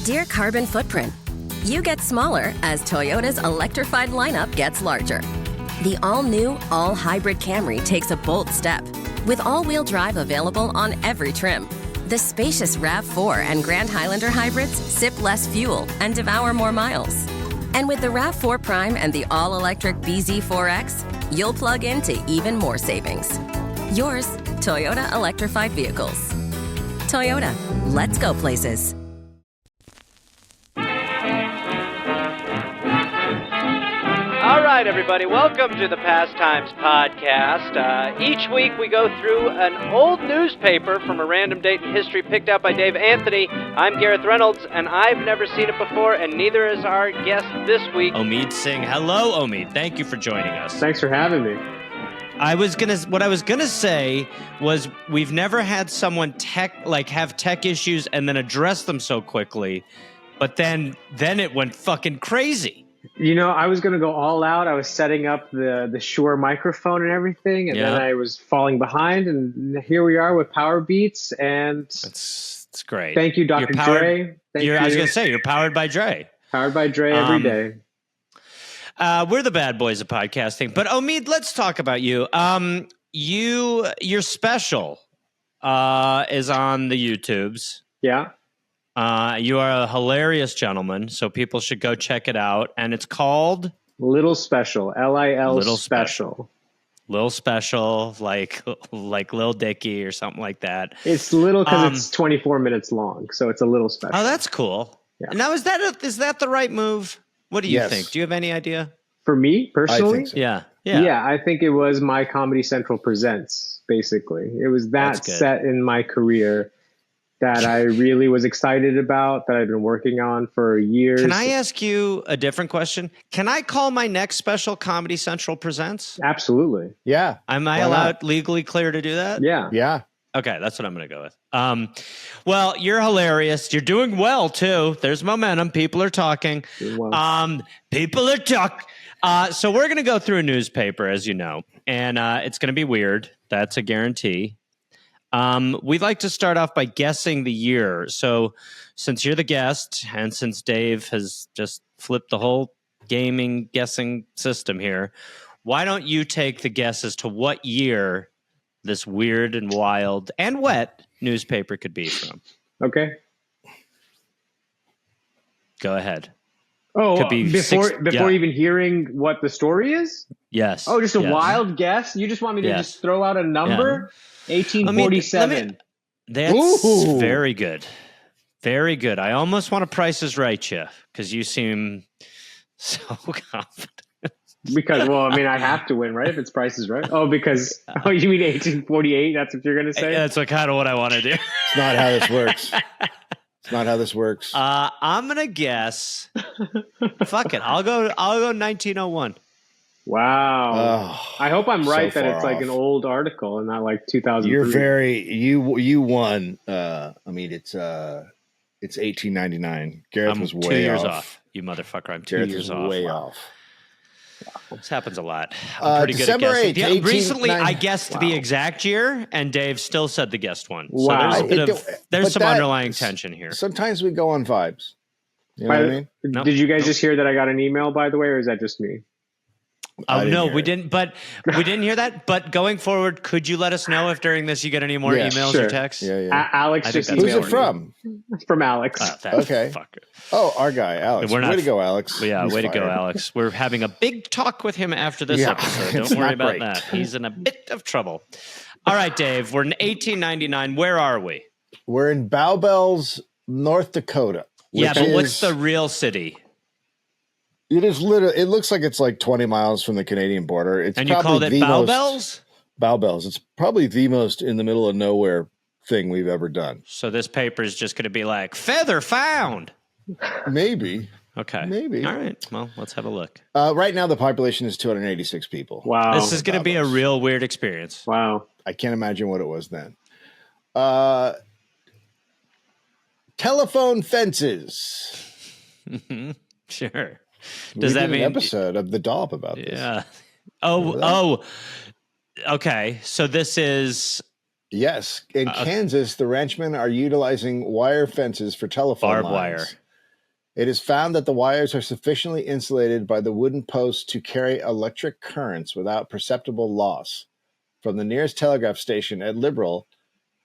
Dear Carbon Footprint, you get smaller as Toyota's electrified lineup gets larger. The all-new, all-hybrid Camry takes a bold step, with all-wheel drive available on every trim. The spacious RAV4 and Grand Highlander hybrids sip less fuel and devour more miles. And with the RAV4 Prime and the all-electric BZ4X, you'll plug into even more savings. Yours, Toyota Electrified Vehicles. Toyota, let's go places. All right, everybody, welcome to the Pastimes Podcast. Each week we go through an old newspaper from a random date in history picked out by Dave Anthony. I'm Gareth Reynolds, and I've never seen it before, and neither is our guest this week, Omid Singh. Hello, Omid. Thank you for joining us. Thanks for having me. What I was gonna say was we've never had someone have tech issues and then address them so quickly, but then it went fucking crazy. You know, I was going to go all out. I was setting up the Shure microphone and everything, and then I was falling behind, and here we are with Power Beats, and it's great. Thank you, Dr. Dre. I was going to say, you're powered by Dre. Powered by Dre every day. We're the bad boys of podcasting. But Omid, let's talk about you. Your special is on the YouTubes. Yeah. You are a hilarious gentleman, so people should go check it out. And it's called Little Special, L-I-L Little Special. Little Special, like Lil Dicky or something like that. It's little because it's 24 minutes long, so it's a little special. Oh, that's cool. Yeah. Now, is that the right move? What do you think? Do you have any idea? For me, personally? I think so. Yeah. Yeah, I think it was my Comedy Central Presents, basically. It was that set in my career that I really was excited about, that I've been working on for years. Can I ask you a different question? Can I call my next special Comedy Central Presents? Absolutely. Yeah. Am I allowed legally clear to do that? Yeah. Yeah. Okay, that's what I'm going to go with. Well, you're hilarious. You're doing well, too. There's momentum. People are talking. People are talking. So we're going to go through a newspaper, as you know, and it's going to be weird. That's a guarantee. We'd like to start off by guessing the year. So since you're the guest and since Dave has just flipped the whole gaming guessing system here, why don't you take the guess as to what year this weird and wild and wet newspaper could be from? Okay. Go ahead. Oh, could be before even hearing what the story is? Yes. Oh, just a wild guess? You just want me to just throw out a number? 1847. That's very good. Very good. I almost want to Price is Right you because you seem so confident. Because, I have to win, right? If it's Price is Right. You mean 1848? That's what you're going to say? That's kind of what I want to do. It's not how this works. It's not how this works. I'm going to guess. Fuck it. I'll go 1901. Wow. Oh, I hope I'm right so that it's like off. an old article and not like 2003. You won. It's 1899. Gareth was way 2 years off. You motherfucker. I'm 2 years off. Way off. Wow. This happens a lot. I'm pretty good at guessing. 8th, recently, I guessed the exact year, and Dave still said the guessed one. Wow. So there's some underlying tension here. Sometimes we go on vibes. You know what I mean? Nope. Did you guys just hear that I got an email, by the way, or is that just me? Oh, no, we didn't. But we didn't hear that. But going forward, could you let us know if during this you get any more emails or texts? Yeah. Alex just emailed Who's it from? From Alex. Okay. Fucker. Oh, our guy, Alex. Way to go, Alex. Yeah, He's way to fired. go, Alex. We're having a big talk with him after this episode. Don't worry about that. He's in a bit of trouble. All right, Dave. We're in 1899. Where are we? We're in Bowbells, North Dakota. Yeah, but what's the real city? It is literally. It looks like it's like 20 miles from the Canadian border. It's and you called it Bowbells? Bowbells. It's probably the most in the middle of nowhere thing we've ever done. So this paper is just going to be like feather found. Maybe. Okay. Maybe. All right. Well, let's have a look. Right now, the population is 286 people. Wow. This is going to be a real weird experience. Wow. I can't imagine what it was then. Telephone fences. Sure. Does that mean an episode of the Dollop about this? Yeah. Oh. Okay. So this is yes. In Kansas, the ranchmen are utilizing wire fences for telephone barbed lines. wire. It is found that the wires are sufficiently insulated by the wooden posts to carry electric currents without perceptible loss. From the nearest telegraph station at Liberal,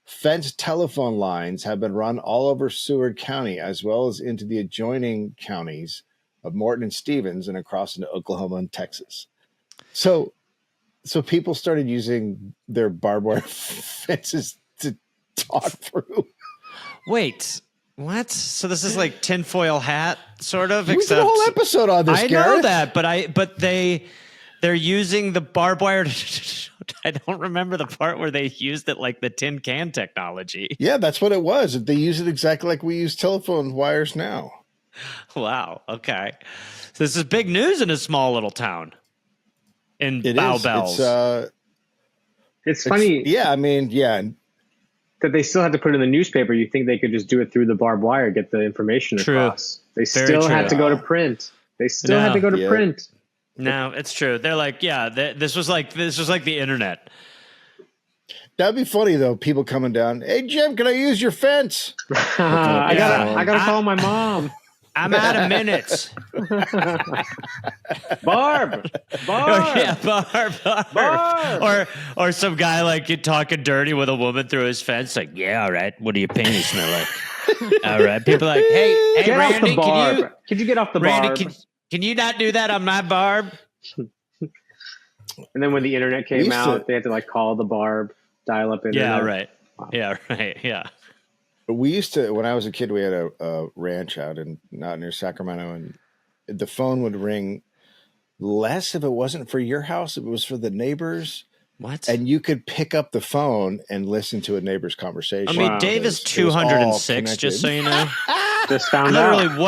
fenced telephone lines have been run all over Seward County, as well as into the adjoining counties of Morton and Stevens and across into Oklahoma and Texas. So people started using their barbed wire fences to talk through. Wait, what? So this is like tinfoil hat, sort of? We did a whole episode on this, I Gareth. know that, but they're using the barbed wire. I don't remember the part where they used it like the tin can technology. Yeah, that's what it was. They use it exactly like we use telephone wires now. Wow. Okay. So this is big news in a small little town in Bow Bells. It's funny. Yeah, I mean, yeah. That they still had to put it in the newspaper. You think they could just do it through the barbed wire, get the information across. They still had to go to print. They still had to go to print. No, it's true. They're like, yeah, this was like the internet. That'd be funny though. People coming down. Hey Jim, can I use your fence? I gotta call my mom. I'm out of minutes. Barb. Yeah, Barb. Or some guy like you talking dirty with a woman through his fence. Like, yeah, all right. What do your panties smell like? All right. People are like, hey, get Randy, off the barb. Could you get off the barb? Can you not do that on my barb? And then when the internet came out, they had to like call the barb, dial up internet. Yeah, right. Wow. Yeah, right. Yeah. We used to, when I was a kid, we had a ranch out near Sacramento, and the phone would ring less if it wasn't for your house. If it was for the neighbors. What? And you could pick up the phone and listen to a neighbor's conversation. I mean, Dave is 206, just so you know. Just found Literally, out.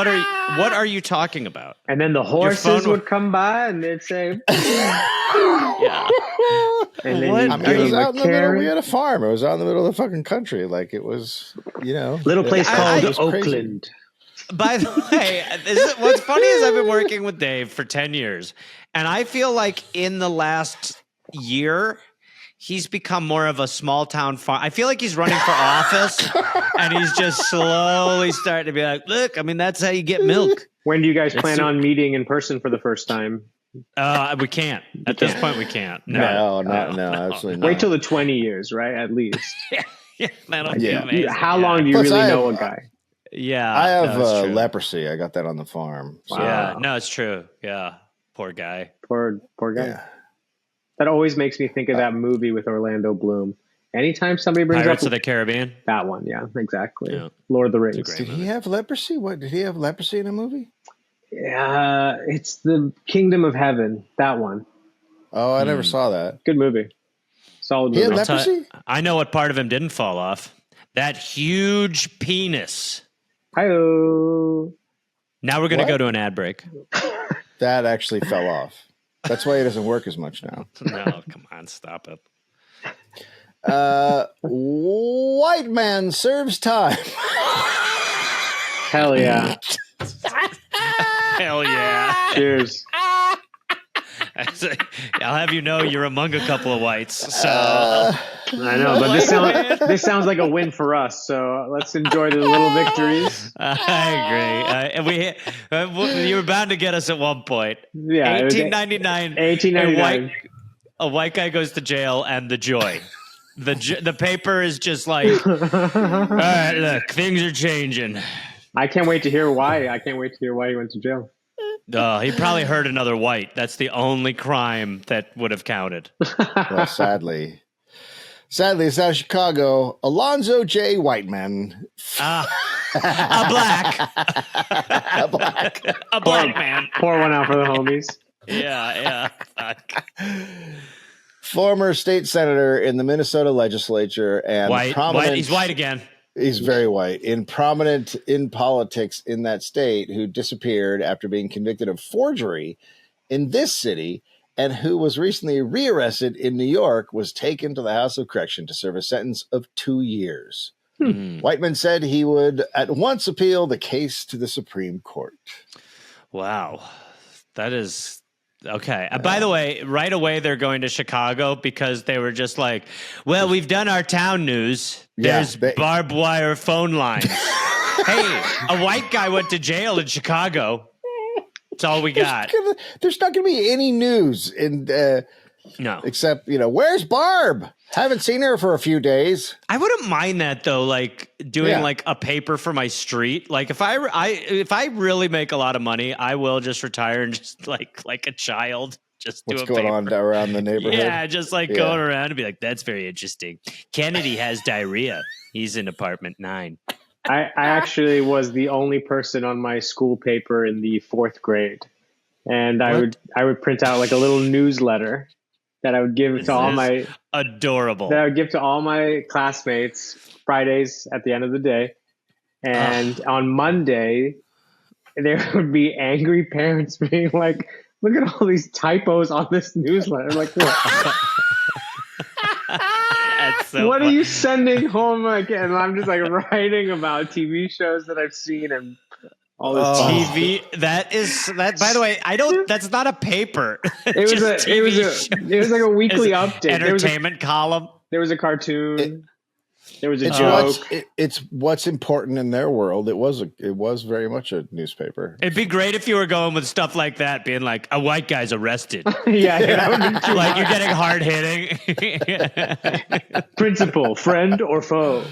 what are you talking about? And then the horses would come by and they'd say, yeah. And then it was out in the middle. We had a farm. It was out in the middle of the fucking country. Like it was, little place called Oakland. By the way, what's funny is I've been working with Dave for 10 years, and I feel like in the last year, he's become more of a small town farm. I feel like he's running for office, and he's just slowly starting to be like, look, I mean, that's how you get milk. When do you guys plan on meeting in person for the first time? We can't. At this point, we can't. No, absolutely not. Wait till the 20 years, right? At least. That'll be amazing. How long do you really know a guy? Yeah. I have leprosy. I got that on the farm. So. Yeah. No, it's true. Yeah. Poor guy. Poor guy. Yeah. That always makes me think of that movie with Orlando Bloom. Anytime somebody brings Pirates up of the Caribbean. That one, yeah, exactly. Yeah. Lord of the Rings. Did he have leprosy? What did he have leprosy in a movie? Yeah, it's the Kingdom of Heaven. That one. Oh, I never saw that. Good movie. Solid movie. He had leprosy? I know what part of him didn't fall off. That huge penis. Hi-oh. Now we're going to go to an ad break. That actually fell off. That's why he doesn't work as much now. No, come on, stop it. White man serves time. Hell yeah. Hell yeah. Cheers. I'll have you know you're among a couple of whites. So I know, but this sounds like a win for us. So let's enjoy the little victories. I agree. You were bound to get us at one point. Yeah, 1899. 1899. A white guy goes to jail, and the joy. The paper is just like, all right, look, things are changing. I can't wait to hear why. I can't wait to hear why he went to jail. He probably hurt another white. That's the only crime that would have counted. Well, sadly, it's out of Chicago. Alonzo J. Whiteman. A black. A black man. Pour one out for the homies. Yeah. Fuck. Former state senator in the Minnesota legislature and white. He's white again. He's very white, prominent in politics in that state, who disappeared after being convicted of forgery in this city, and who was recently rearrested in New York, was taken to the House of Correction to serve a sentence of 2 years. Whiteman said he would at once appeal the case to the Supreme Court. Wow. That is... Okay. By the way, right away they're going to Chicago because they were just like, well, we've done our town news. There's barbed wire phone lines. Hey, a white guy went to jail in Chicago. That's all we got. There's not going to be any news in No, except where's Barb? Haven't seen her for a few days. I wouldn't mind that though. Like doing like a paper for my street. Like if I really make a lot of money, I will just retire and just like a child. Just What's do a going paper. on around the neighborhood? Yeah, just going around and be like, that's very interesting. Kennedy has diarrhea. He's in apartment 9. I actually was the only person on my school paper in the 4th grade, and I would print out like a little newsletter that I would give to all my adorable. That I would give to all my classmates Fridays at the end of the day, and on Monday there would be angry parents being like, "Look at all these typos on this newsletter." I'm like, what? What are you sending home? Like, and I'm just like writing about TV shows that I've seen and all this TV. That. By the way, that's not a paper. It was like a weekly update. Entertainment column. There was a cartoon. There was a joke. It's what's important in their world. It was very much a newspaper. It'd be great if you were going with stuff like that, being like, a white guy's arrested. Yeah, that would be true. Like you're getting hard hitting. Principal, friend or foe?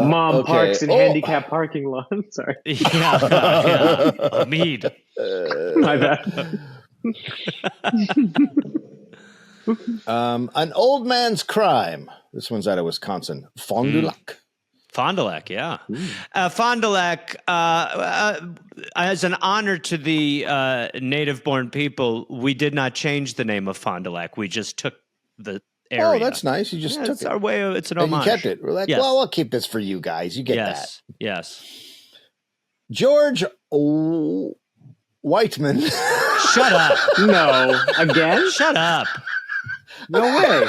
Mom parks in handicapped parking lot. Sorry. Yeah. Omid. My bad. An old man's crime. This one's out of Wisconsin. Fond du Lac. Fond du Lac, yeah. Fond du Lac, as an honor to the native-born people, we did not change the name of Fond du Lac. We just took the area. Oh, that's nice. You just took it's it. Our way of, it's an and homage. You kept it. We're like, well, I'll keep this for you guys. You get that. Yes. George Whiteman. Shut up. No. Again? Shut up. No way.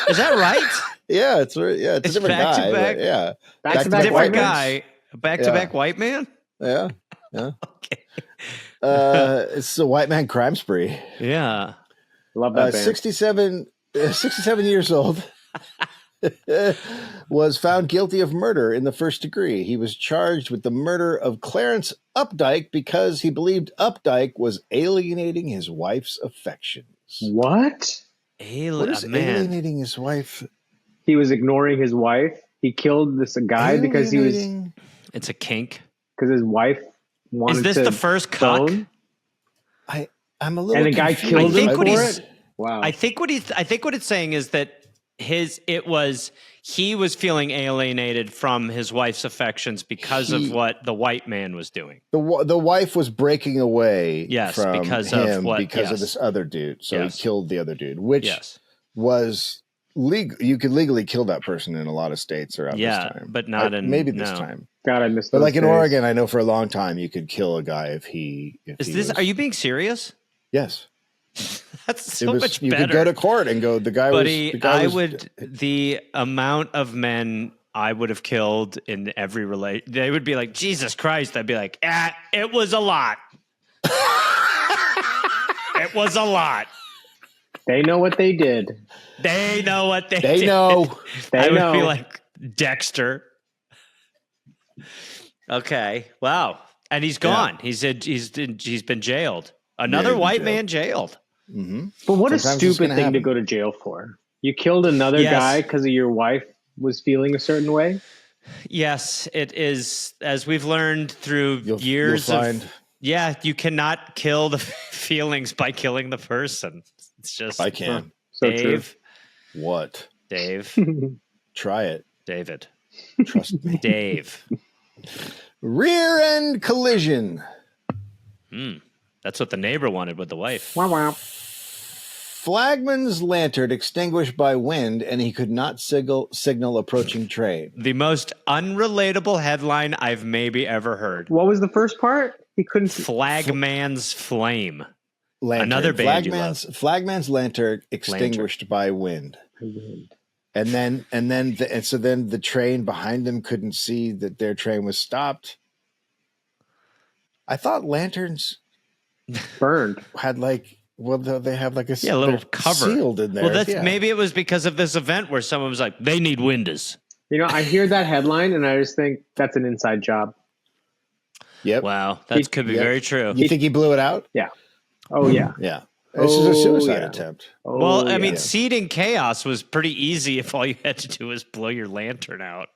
Is that right? Yeah, it's a different back guy. to back. Yeah. Back to back different white guy. Back to back white man? Yeah. Okay. It's a white man crime spree. Yeah. Love that band. 67 years old. Was found guilty of murder in the first degree. He was charged with the murder of Clarence Updike because he believed Updike was alienating his wife's affections. What? What is alienating his wife? He was ignoring his wife. He killed this guy because he was. It's a kink. Because his wife wanted to. Is this the first cock? I'm a little. And the guy killed him for it. Wow. I think what it's saying is that he was feeling alienated from his wife's affections because of what the white man was doing. The wife was breaking away from because him of because of this other dude. So he killed the other dude, which was legal. You could legally kill that person in a lot of states around this time. But not maybe this time. God, I missed But those like in days. Oregon, I know for a long time you could kill a guy if he Are you being serious? Yes. That's so much better. You could go to court and go, the amount of men I would have killed in every relation, they would be like, Jesus Christ. I'd be like, it was a lot. It was a lot. They know what they did. They know what they did. Know. I would be like Dexter. Okay. Wow. And he's gone. Yeah. He's been jailed. Another white man jailed. Mm-hmm. But what a stupid thing to go to jail for. You killed another guy because of your wife was feeling a certain way? Yes, it is. As we've learned through years you cannot kill the feelings by killing the person. It's just I can. So Dave. True. What? Dave. Try it. David. Trust me. Dave. Rear end collision. That's what the neighbor wanted with the wife. Wow, wow. Flagman's lantern extinguished by wind, and he could not signal approaching train. The most unrelatable headline I've maybe ever heard. What was the first part? He couldn't. Flagman's flame. Lantern. Another band Flagman's lantern extinguished by wind. And then the train behind them couldn't see that their train was stopped. I thought lanterns burned. had like Well, they have like a little cover sealed in there. Well, maybe it was because of this event where someone was like, they need windows. I hear that headline and I just think that's an inside job. Yep. Wow, that could be very true. You think he blew it out? Yeah. Oh yeah. Yeah. This is a suicide attempt. Well, I mean, seeding chaos was pretty easy if all you had to do was blow your lantern out.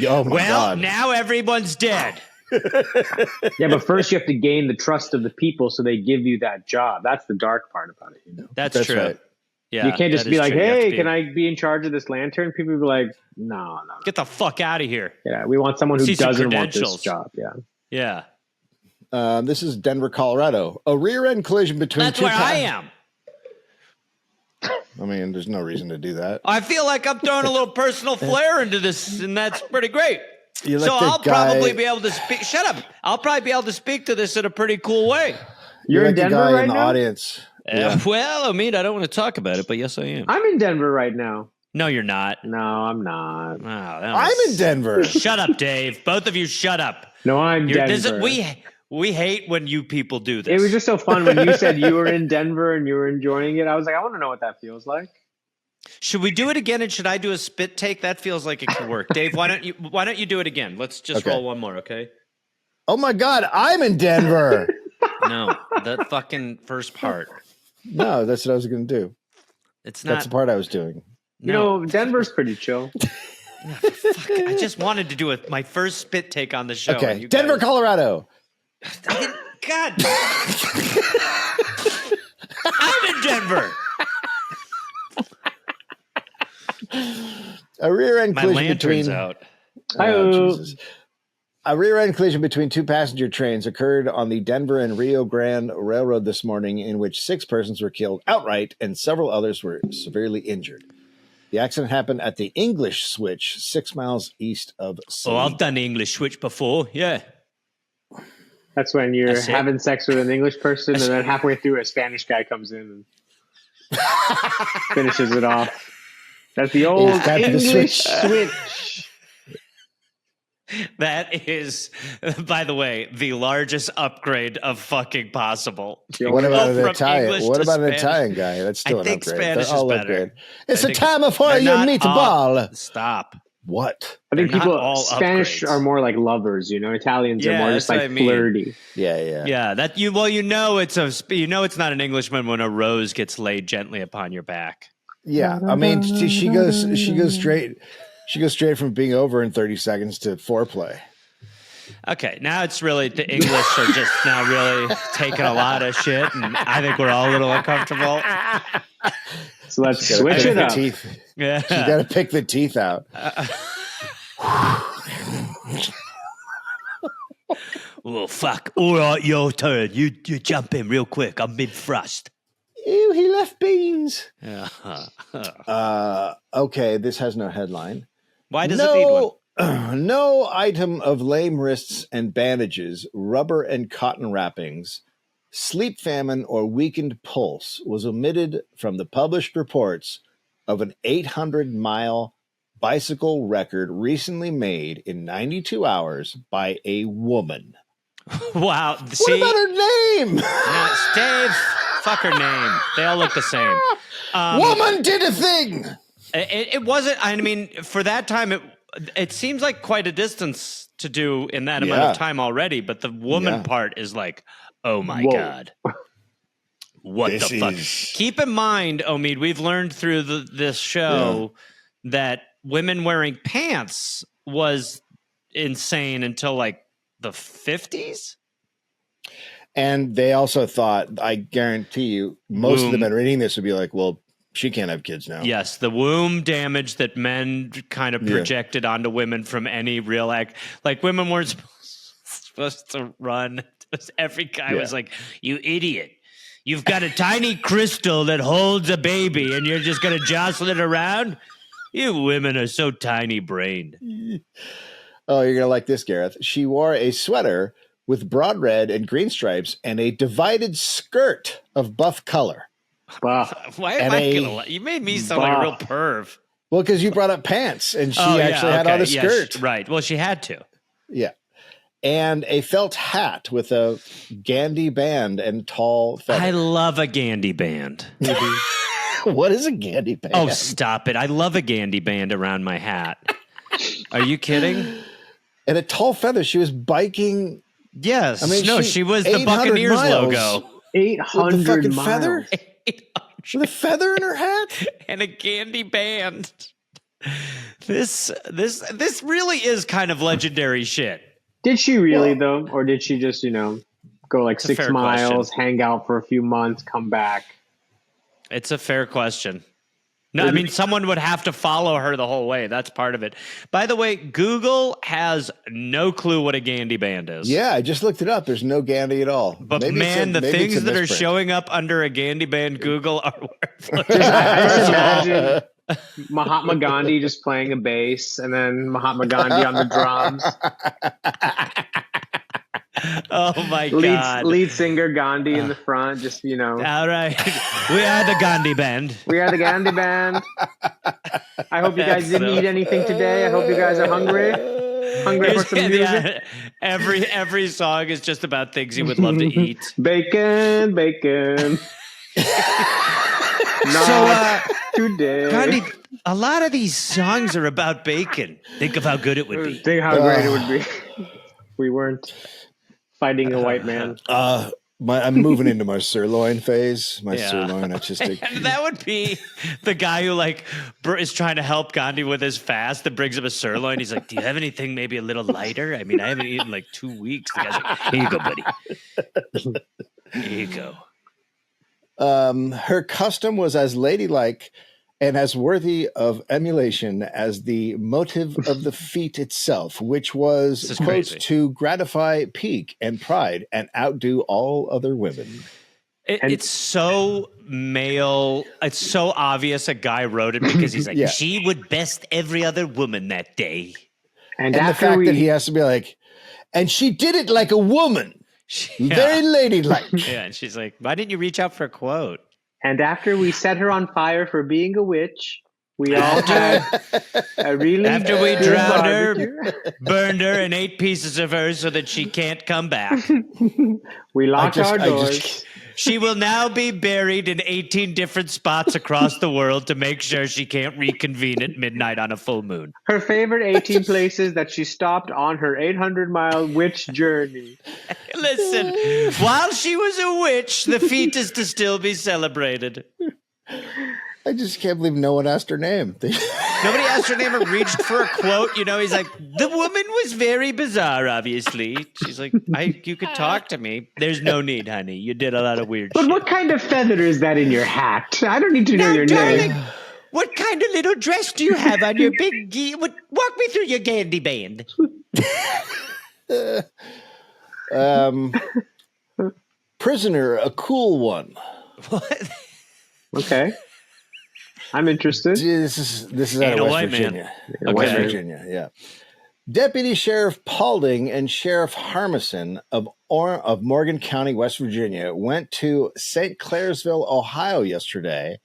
Oh my God. Now everyone's dead. Yeah, but first you have to gain the trust of the people so they give you that job. That's the dark part about it. That's true. Right. Yeah, you can't just be like, true. hey, can I be in charge of this lantern? People will be like, no. Get the fuck out of here. Yeah, we want someone who doesn't want this job. Yeah. This is Denver, Colorado. A rear-end collision between That's where I am. I mean, there's no reason to do that. I feel like I'm throwing a little personal flair into this, and that's pretty great. So I'll probably be able to speak. Shut up. I'll probably be able to speak to this in a pretty cool way. You're in Denver right now? Audience. Well, Omid, I don't want to talk about it, but yes, I am. I'm in Denver right now. No, you're not. No, I'm not. I'm in Denver. Shut up, Dave. Both of you shut up. No, I'm Denver. We hate when you people do this. It was just so fun when you said you were in Denver and you were enjoying it. I was like, I want to know what that feels like. Should we do it again, and should I do a spit take? That feels like it could work. Dave, why don't you do it again? Let's just roll one more, okay? Oh my God, I'm in Denver. No, that fucking first part. No, that's what I was going to do. It's not. That's the part I was doing. No. Denver's pretty chill. Fuck, I just wanted to do my first spit take on the show. Okay, Denver, Colorado. God. I'm in Denver. A rear-end collision between out. A rear-end collision between two passenger trains occurred on the Denver and Rio Grande Railroad this morning, in which 6 persons were killed outright and several others were severely injured. The accident happened at the English Switch, 6 miles east of Salem. Oh, I've done the English Switch before. Yeah. That's when you're having sex with an English person, and then halfway through, a Spanish guy comes in and finishes it off. That's the old English switch. That is, by the way, the largest upgrade of fucking possible. What about an Italian? What about an Italian guy? That's still an upgrade. Spanish is better. It's a time for your meatball. Stop. What? I think Spanish are more like lovers, Italians are more just like flirty. Yeah. That you know it's not an Englishman when a rose gets laid gently upon your back. Yeah, I mean she goes straight from being over in 30 seconds to foreplay. Okay, now it's really the English are just now really taking a lot of shit, and I think we're all a little uncomfortable. So let's switch it up. Yeah, you got to pick the teeth out. Well, fuck. All right, your turn. You jump in real quick. I'm being thrust. Ew, he left beans. Yeah. Okay, this has no headline. Why does it need one? No item of lame wrists and bandages, rubber and cotton wrappings, sleep famine, or weakened pulse was omitted from the published reports of an 800-mile bicycle record recently made in 92 hours by a woman. Wow. What about her name? No, Dave, fuck her name. They all look the same. Woman did a thing. It wasn't, I mean, for that time, it seems like quite a distance to do in that amount of time already, but the woman part is like, oh my God. What the fuck? Keep in mind, Omid, we've learned through this show that women wearing pants was insane until like the 50s. And they also thought, I guarantee you, most of the men reading this would be like, well, she can't have kids now. Yes, the womb damage that men kind of projected onto women from any real act. Like women weren't supposed to run. Every guy was like, you idiot. You've got a tiny crystal that holds a baby and you're just going to jostle it around? You women are so tiny-brained. Oh, you're going to like this, Gareth. She wore a sweater with broad red and green stripes and a divided skirt of buff color. Wow. Why am I going to... You made me sound like a real perv. Well, because you brought up pants and she actually had on a skirt. Right. Well, she had to. Yeah. and a felt hat with a Gandhi band and tall feather. I love a Gandhi band. What is a Gandhi band? Oh, stop it. I love a Gandhi band around my hat. Are you kidding? And a tall feather. She was biking. Yes. I mean, she was the 800 Buccaneers miles. logo. 800 With the fucking miles. feather? With a feather in her hat? And a Gandhi band. This really is kind of legendary shit. Did she really, though? Or did she just, go like It's a 6 fair miles, question. hang out for a few months, come back? It's a fair question. No, I mean, someone would have to follow her the whole way. That's part of it. By the way, Google has no clue what a Gandhi band is. Yeah, I just looked it up. There's no Gandhi at all. But Maybe man, the maybe things that are misprint. showing up under a Gandhi band Google are worth looking Just, at. I just imagine Mahatma Gandhi just playing a bass and then Mahatma Gandhi on the drums. Oh my God. Lead singer Gandhi in the front, just, All right. We are the Gandhi band. We are the Gandhi band. I hope you guys didn't So- eat anything today. I hope you guys are hungry. Hungry for some music. Every song is just about things you would love to eat. Bacon. Not today. Gandhi, a lot of these songs are about bacon. Think of how good it would be. Think how great it would be. We weren't fighting a white man. I'm moving into my sirloin phase. My Yeah. sirloin artistic. And that would be the guy who is trying to help Gandhi with his fast that brings him a sirloin. He's like, do you have anything maybe a little lighter? I mean, I haven't eaten like 2 weeks. The guy's like, here you go, buddy. Here you go. Her custom was as ladylike and as worthy of emulation as the motive of the feat itself, which was, This is quote, crazy. to gratify pique and pride and outdo all other women. It's so male. It's so obvious a guy wrote it because he's like, Yeah. she would best every other woman that day. And And the after fact that he has to be like, and she did it like a woman, very ladylike. Yeah, and she's like, why didn't you reach out for a quote? after we set her on fire for being a witch, we all had a really After we good drowned her, barbecue. burned her, and ate pieces of her so that she can't come back. We locked our I doors. just- She will now be buried in 18 different spots across the world to make sure she can't reconvene at midnight on a full moon. Her favorite 18 places that she stopped on her 800-mile witch journey. Listen, while she was a witch, the feat is to still be celebrated. I just can't believe no one asked her name. Nobody asked her name or reached for a quote. He's like, the woman was very bizarre, obviously. She's like, you could talk to me. There's no need, honey. You did a lot of weird But shit. what kind of feather is that in your hat? I don't need to know your darling, name. what kind of little dress do you have on your big... Walk me through your Gandhi band. Prisoner, a cool one. What? Okay. I'm interested. This is out Ain't of a West white man. Virginia. Okay. West Virginia, yeah. Deputy Sheriff Paulding and Sheriff Harmison of Morgan County, West Virginia, went to St. Clairsville, Ohio yesterday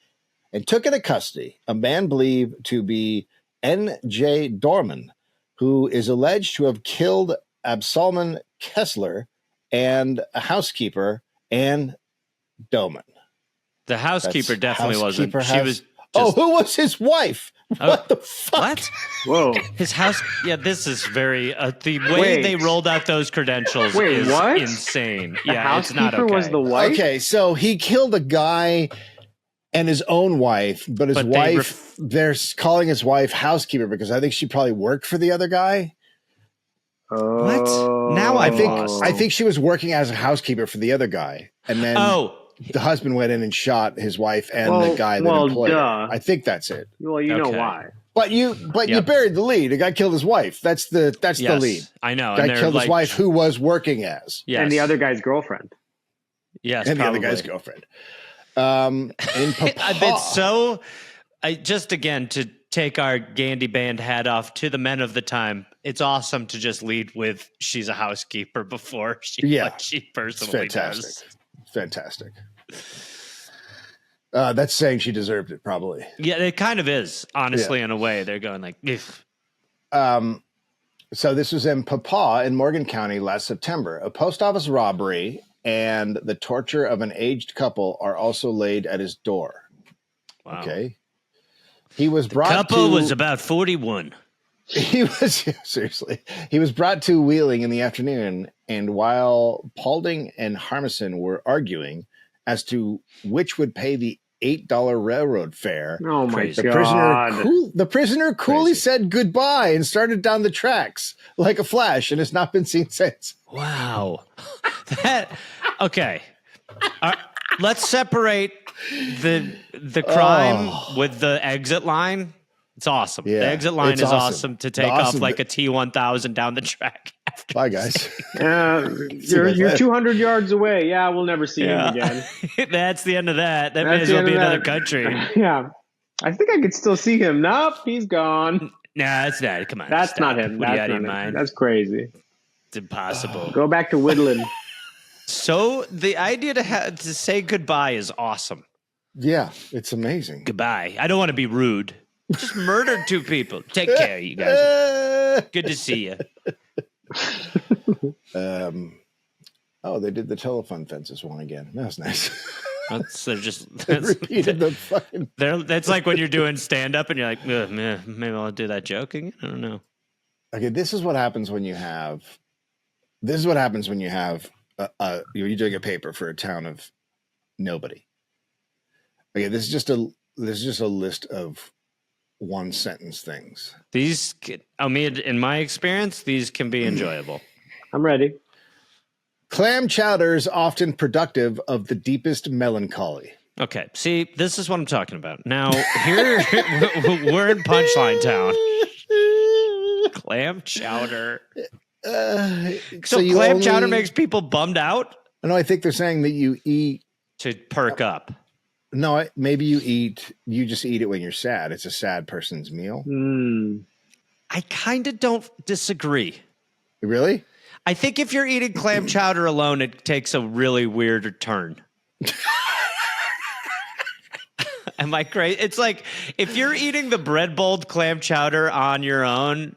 and took into custody a man believed to be N.J. Dorman, who is alleged to have killed Absalman Kessler and a housekeeper, Ann Doman. The housekeeper That's definitely housekeeper wasn't. She was just... Oh, who was his wife? What the fuck? What? Whoa. His house... Yeah, this is very... the way Wait. they rolled out those credentials Wait, is what? insane. The Yeah, it's not housekeeper okay. was the wife? Okay, so he killed a guy and his own wife, but his But they wife, they're calling his wife housekeeper because I think she probably worked for the other guy. Oh. Now I I'm think lost. I think she was working as a housekeeper for the other guy, and then Oh, the husband went in and shot his wife and the Well- guy that well, employed her. duh. I think that's it. Well, you know Okay. why. But you Yep. buried the lead. The guy killed his wife. That's the yes. lead. I know. Guy they're killed his like- wife, who was working as, Yes. And the other guy's girlfriend. Yes, and probably. the other guy's girlfriend. In Papa, It's so... just again, to take our Gandhi band hat off to the men of the time, it's awesome to just lead with she's a housekeeper before what she it's personally fantastic. does. It's fantastic. That's saying she deserved it, probably. Yeah, it kind of is, honestly, in a way. They're going like, "If." So this was in Papaw in Morgan County last September. A post office robbery and the torture of an aged couple are also laid at his door. Wow. Okay. He was brought couple was about 41. He was brought to Wheeling in the afternoon, and while Paulding and Harmison were arguing as to which would pay the $8 railroad fare, Oh my Crazy. God. the prisoner coolly said goodbye and started down the tracks like a flash and has not been seen since. Wow. Okay. Let's separate the crime with the exit line. It's awesome. Yeah, the exit line it's is awesome. awesome to take off like a T1000 down the track. Bye, guys. You're 200 yards away. Yeah, we'll never see him again. That's the end of that. That That's may as the well end be of another that. country. Yeah. I think I could still see him. Nope, he's gone. Nah, it's not. Come on. That's stop. not him. What do you That's out of not your him. mind? That's crazy. It's impossible. Go back to Woodland. So the idea to say goodbye is awesome. Yeah, it's amazing. Goodbye. I don't want to be rude. Just murdered 2 people. Take care, you guys. Good to see you. They did the telephone fences one again. That was nice. They're Repeated the fucking. That's like when you're doing stand up and you're like, "Ugh, maybe I'll do that joke again. I don't know. Okay, this is what happens when you have. This is what happens when you have. You're doing a paper for a town of nobody. Okay, this is just a list of one sentence things. In my experience, these can be enjoyable. I'm ready. Clam chowder is often productive of the deepest melancholy. Okay, see, this is what I'm talking about. Now, here we're in Punchline Town. Clam chowder. So clam chowder makes people bummed out? No, I think they're saying that you eat to perk up. No, maybe you just eat it when you're sad. It's a sad person's meal. I kind of don't disagree. Really? I think if you're eating clam chowder alone, it takes a really weird turn. Am I crazy? It's like if you're eating the bread bold clam chowder on your own,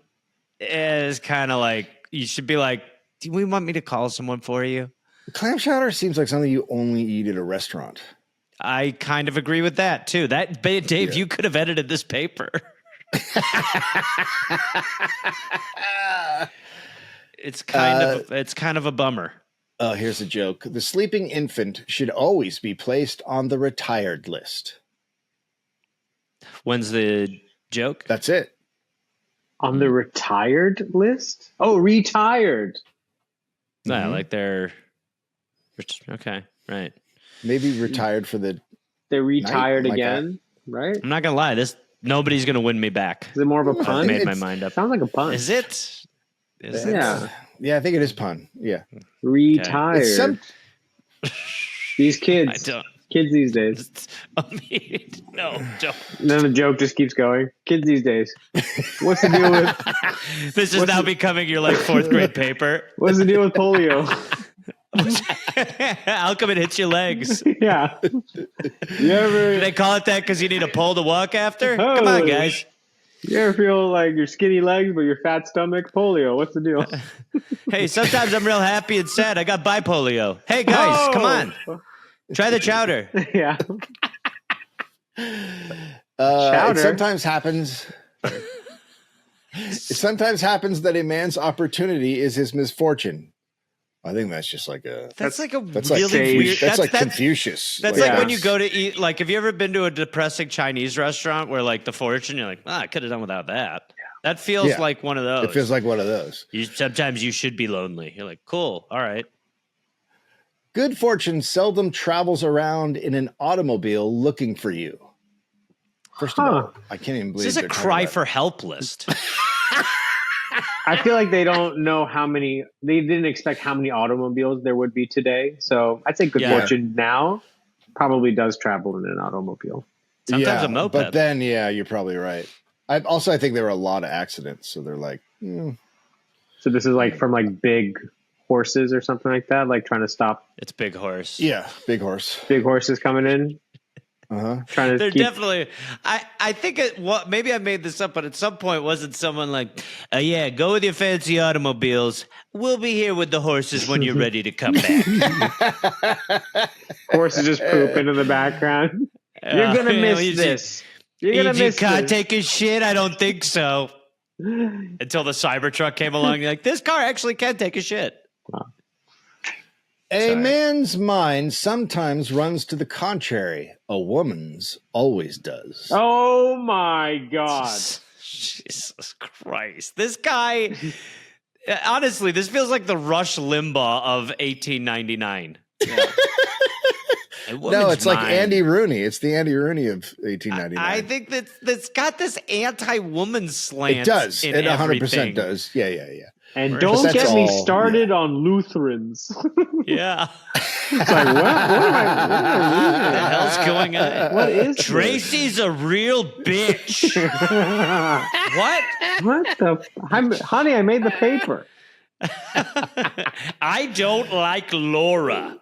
it's kind of like you should be like, do we want me to call someone for you? Clam chowder seems like something you only eat at a restaurant. I kind of agree with that too. Dave, you could have edited this paper. It's kind of a bummer. Oh, here's a joke. The sleeping infant should always be placed on the retired list. When's the joke? That's it. On the retired list? Oh, retired. No, like they're okay, right. Maybe retired for the They're retired night? again, right? I'm not gonna lie. Nobody's gonna win me back. Is it more of a pun? I made my mind up. Sounds like a pun. Is it? Yeah. Yeah, I think it is pun. Yeah. Retired. These kids. I don't. Kids these days. No, don't. And then the joke just keeps going. Kids these days. What's the deal with This is now becoming your 4th grade paper. what's the deal with polio? How come it hits your legs? Yeah. You ever Do they call it that because you need a pole to walk after? Come on, guys. You ever feel like your skinny legs but your fat stomach? Polio. What's the deal? Hey, sometimes I'm real happy and sad. I got bipolio. Hey, guys, come on. Try the chowder. Yeah. It sometimes happens. It sometimes happens that a man's opportunity is his misfortune. I think that's just like a. That's like really weird. That's like Confucius. That's like when you go to eat. Like, have you ever been to a depressing Chinese restaurant where the fortune? You're like, I could have done without that. That feels like one of those. It feels like one of those. Sometimes you should be lonely. You're like, cool, all right. Good fortune seldom travels around in an automobile looking for you. First of all, I can't even believe this is a cry for help list. I feel like they don't know they didn't expect how many automobiles there would be today. So I'd say good fortune now probably does travel in an automobile. Sometimes a moped. But then, you're probably right. I think there were a lot of accidents. So they're like, So this is from big horses or something like that, trying to stop. It's big horse. Yeah, big horse. Big horses coming in. Trying to They're keep... definitely. I think maybe I made this up, but at some point wasn't someone like, yeah, go with your fancy automobiles. We'll be here with the horses when you're ready to come back. Horses just pooping in the background. You're gonna miss this. You're gonna miss this. Your car take a shit? I don't think so. Until the Cybertruck came along, you're like, this car actually can take a shit. Wow. A man's mind sometimes runs to the contrary. A woman's always does. Oh my God. Jesus Christ. This guy, honestly, this feels like the Rush Limbaugh of 1899. Yeah. No, it's like Andy Rooney. It's the Andy Rooney of 1899. I think that's got this anti-woman slant. It does. It 100% does. Yeah. And don't get me started on Lutherans. Yeah. It's like, what am I What the hell's going on? What is Tracy's a real bitch. What? What the? Honey, I made the paper. I don't like Laura.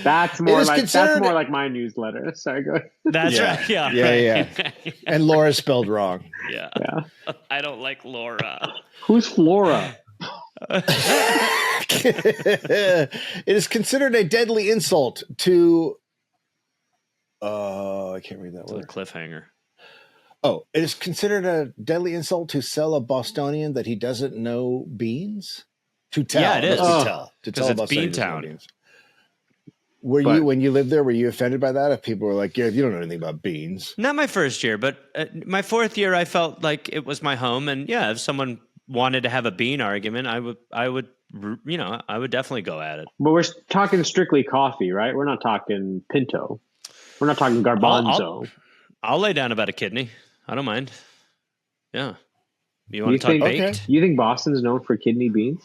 That's more like my newsletter. Sorry, go ahead. That's right. Yeah. Yeah. And Laura's spelled wrong. Yeah. I don't like Laura. Who's Flora? It is considered a deadly insult to. I can't read that word. Cliffhanger. Oh, it is considered a deadly insult to sell a Bostonian that he doesn't know beans. To tell, yeah, it is. To tell it's Beantown. Beans. You when you lived there? Were you offended by that? If people were like, "Yeah, you don't know anything about beans." Not my first year, but my fourth year, I felt like it was my home, and yeah, if someone wanted to have a bean argument, I would definitely go at it. But we're talking strictly coffee, right? We're not talking pinto. We're not talking garbanzo. I'll lay down about a kidney. I don't mind. Yeah. You want to talk baked? Okay. You think Boston's known for kidney beans?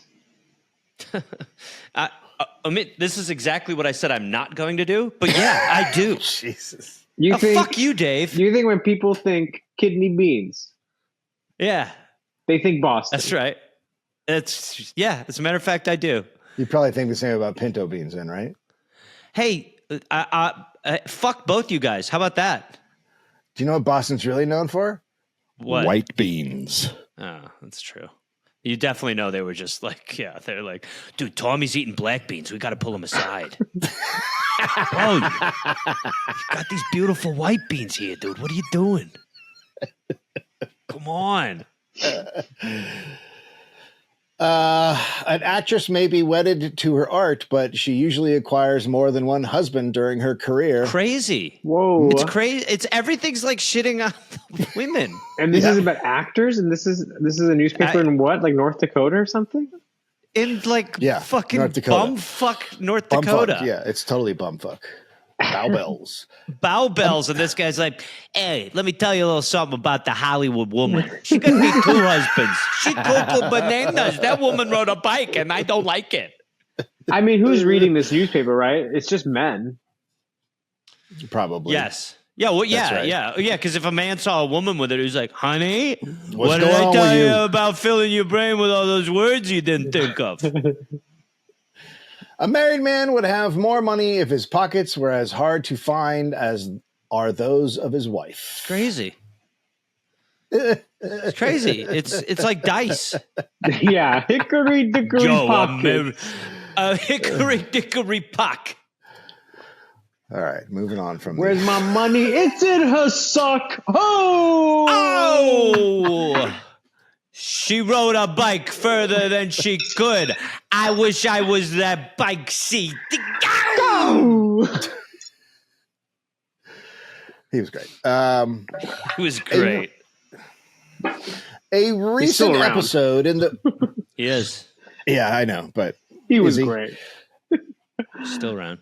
Omid, this is exactly what I said I'm not going to do, but yeah, I do. Jesus. Fuck you, Dave. You think when people think kidney beans, yeah, they think Boston? That's right. As a matter of fact, I do. You probably think the same about pinto beans, then, right? Hey, fuck both you guys. How about that? Do you know what Boston's really known for? What? White beans. Oh, that's true. You definitely know they were just like, they're like, dude, Tommy's eating black beans. We got to pull him aside. Oh, you got these beautiful white beans here, dude. What are you doing? Come on. An actress may be wedded to her art, but she usually acquires more than one husband during her career. Crazy. Whoa. It's crazy. It's everything's like shitting on the women. And this is about actors, and this is a newspaper in what, like North Dakota or something? In like fucking North Dakota. bumfuck North Dakota. Bumfuck. Yeah, it's totally bumfuck. Bow bells. Bow bells, and this guy's like, hey, let me tell you a little something about the Hollywood woman. She got me 2 husbands. She cuckoo bananas. That woman rode a bike, and I don't like it. I mean, who's reading this newspaper, right? It's just men. Probably. Yes. Yeah, well, yeah, right. yeah. Because if a man saw a woman with it, he was like, honey, What's what did going I on tell with you you about filling your brain with all those words you didn't think of? A married man would have more money if his pockets were as hard to find as are those of his wife. Crazy. It's crazy. It's like dice. Yeah, hickory dickory pock. Hickory dickory pock. All right, moving on from Where's my money? It's in her sock. Oh! She rode a bike further than she could. I wish I was that bike seat. Go! He was great. He was great. A recent episode in the... He is. Yeah, I know, but... He was great. Still around.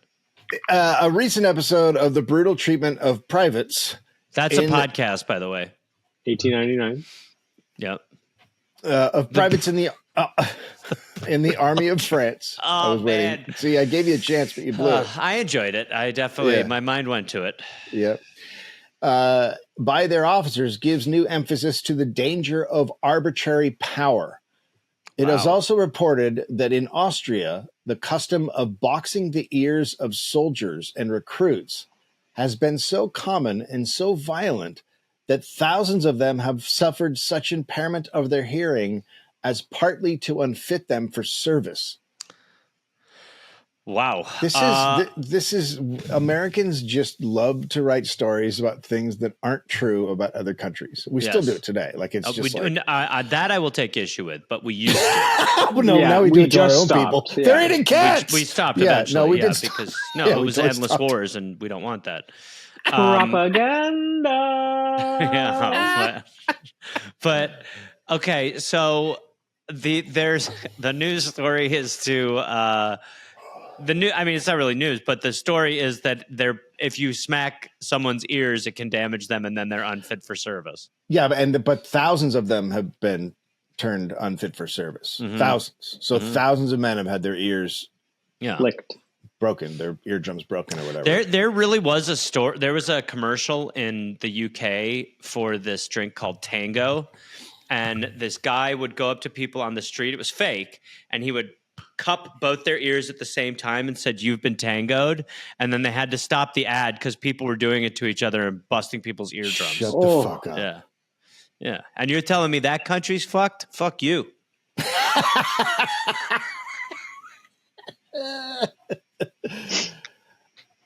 A recent episode of the brutal treatment of privates. That's a podcast, by the way. 1899. Yep. Of privates in the army of France. Oh, I was waiting. man. See, I gave you a chance, but you blew it. I enjoyed it. I definitely, my mind went to it. Yep. By their officers gives new emphasis to the danger of arbitrary power. It is also reported that in Austria, the custom of boxing the ears of soldiers and recruits has been so common and so violent that thousands of them have suffered such impairment of their hearing as partly to unfit them for service. Wow. This is Americans just love to write stories about things that aren't true about other countries. We still do it today. Like it's just that I will take issue with, but we used to. Well, now we do it to our own people. Yeah. They're eating cats. We stopped eventually. No, we did because it was endless wars, and we don't want that. Propaganda. But okay, so the news story is to. It's not really news, but the story is that if you smack someone's ears, it can damage them, and then they're unfit for service. Yeah, but thousands of them have been turned unfit for service. Mm-hmm. Thousands. So thousands of men have had their ears licked, broken, their eardrums broken, or whatever. There really was a store. There was a commercial in the UK for this drink called Tango, and this guy would go up to people on the street. It was fake, and he would cup both their ears at the same time and said, "You've been tangoed," and then they had to stop the ad because people were doing it to each other and busting people's eardrums. Shut the fuck up. Yeah. And you're telling me that country's fucked? Fuck you.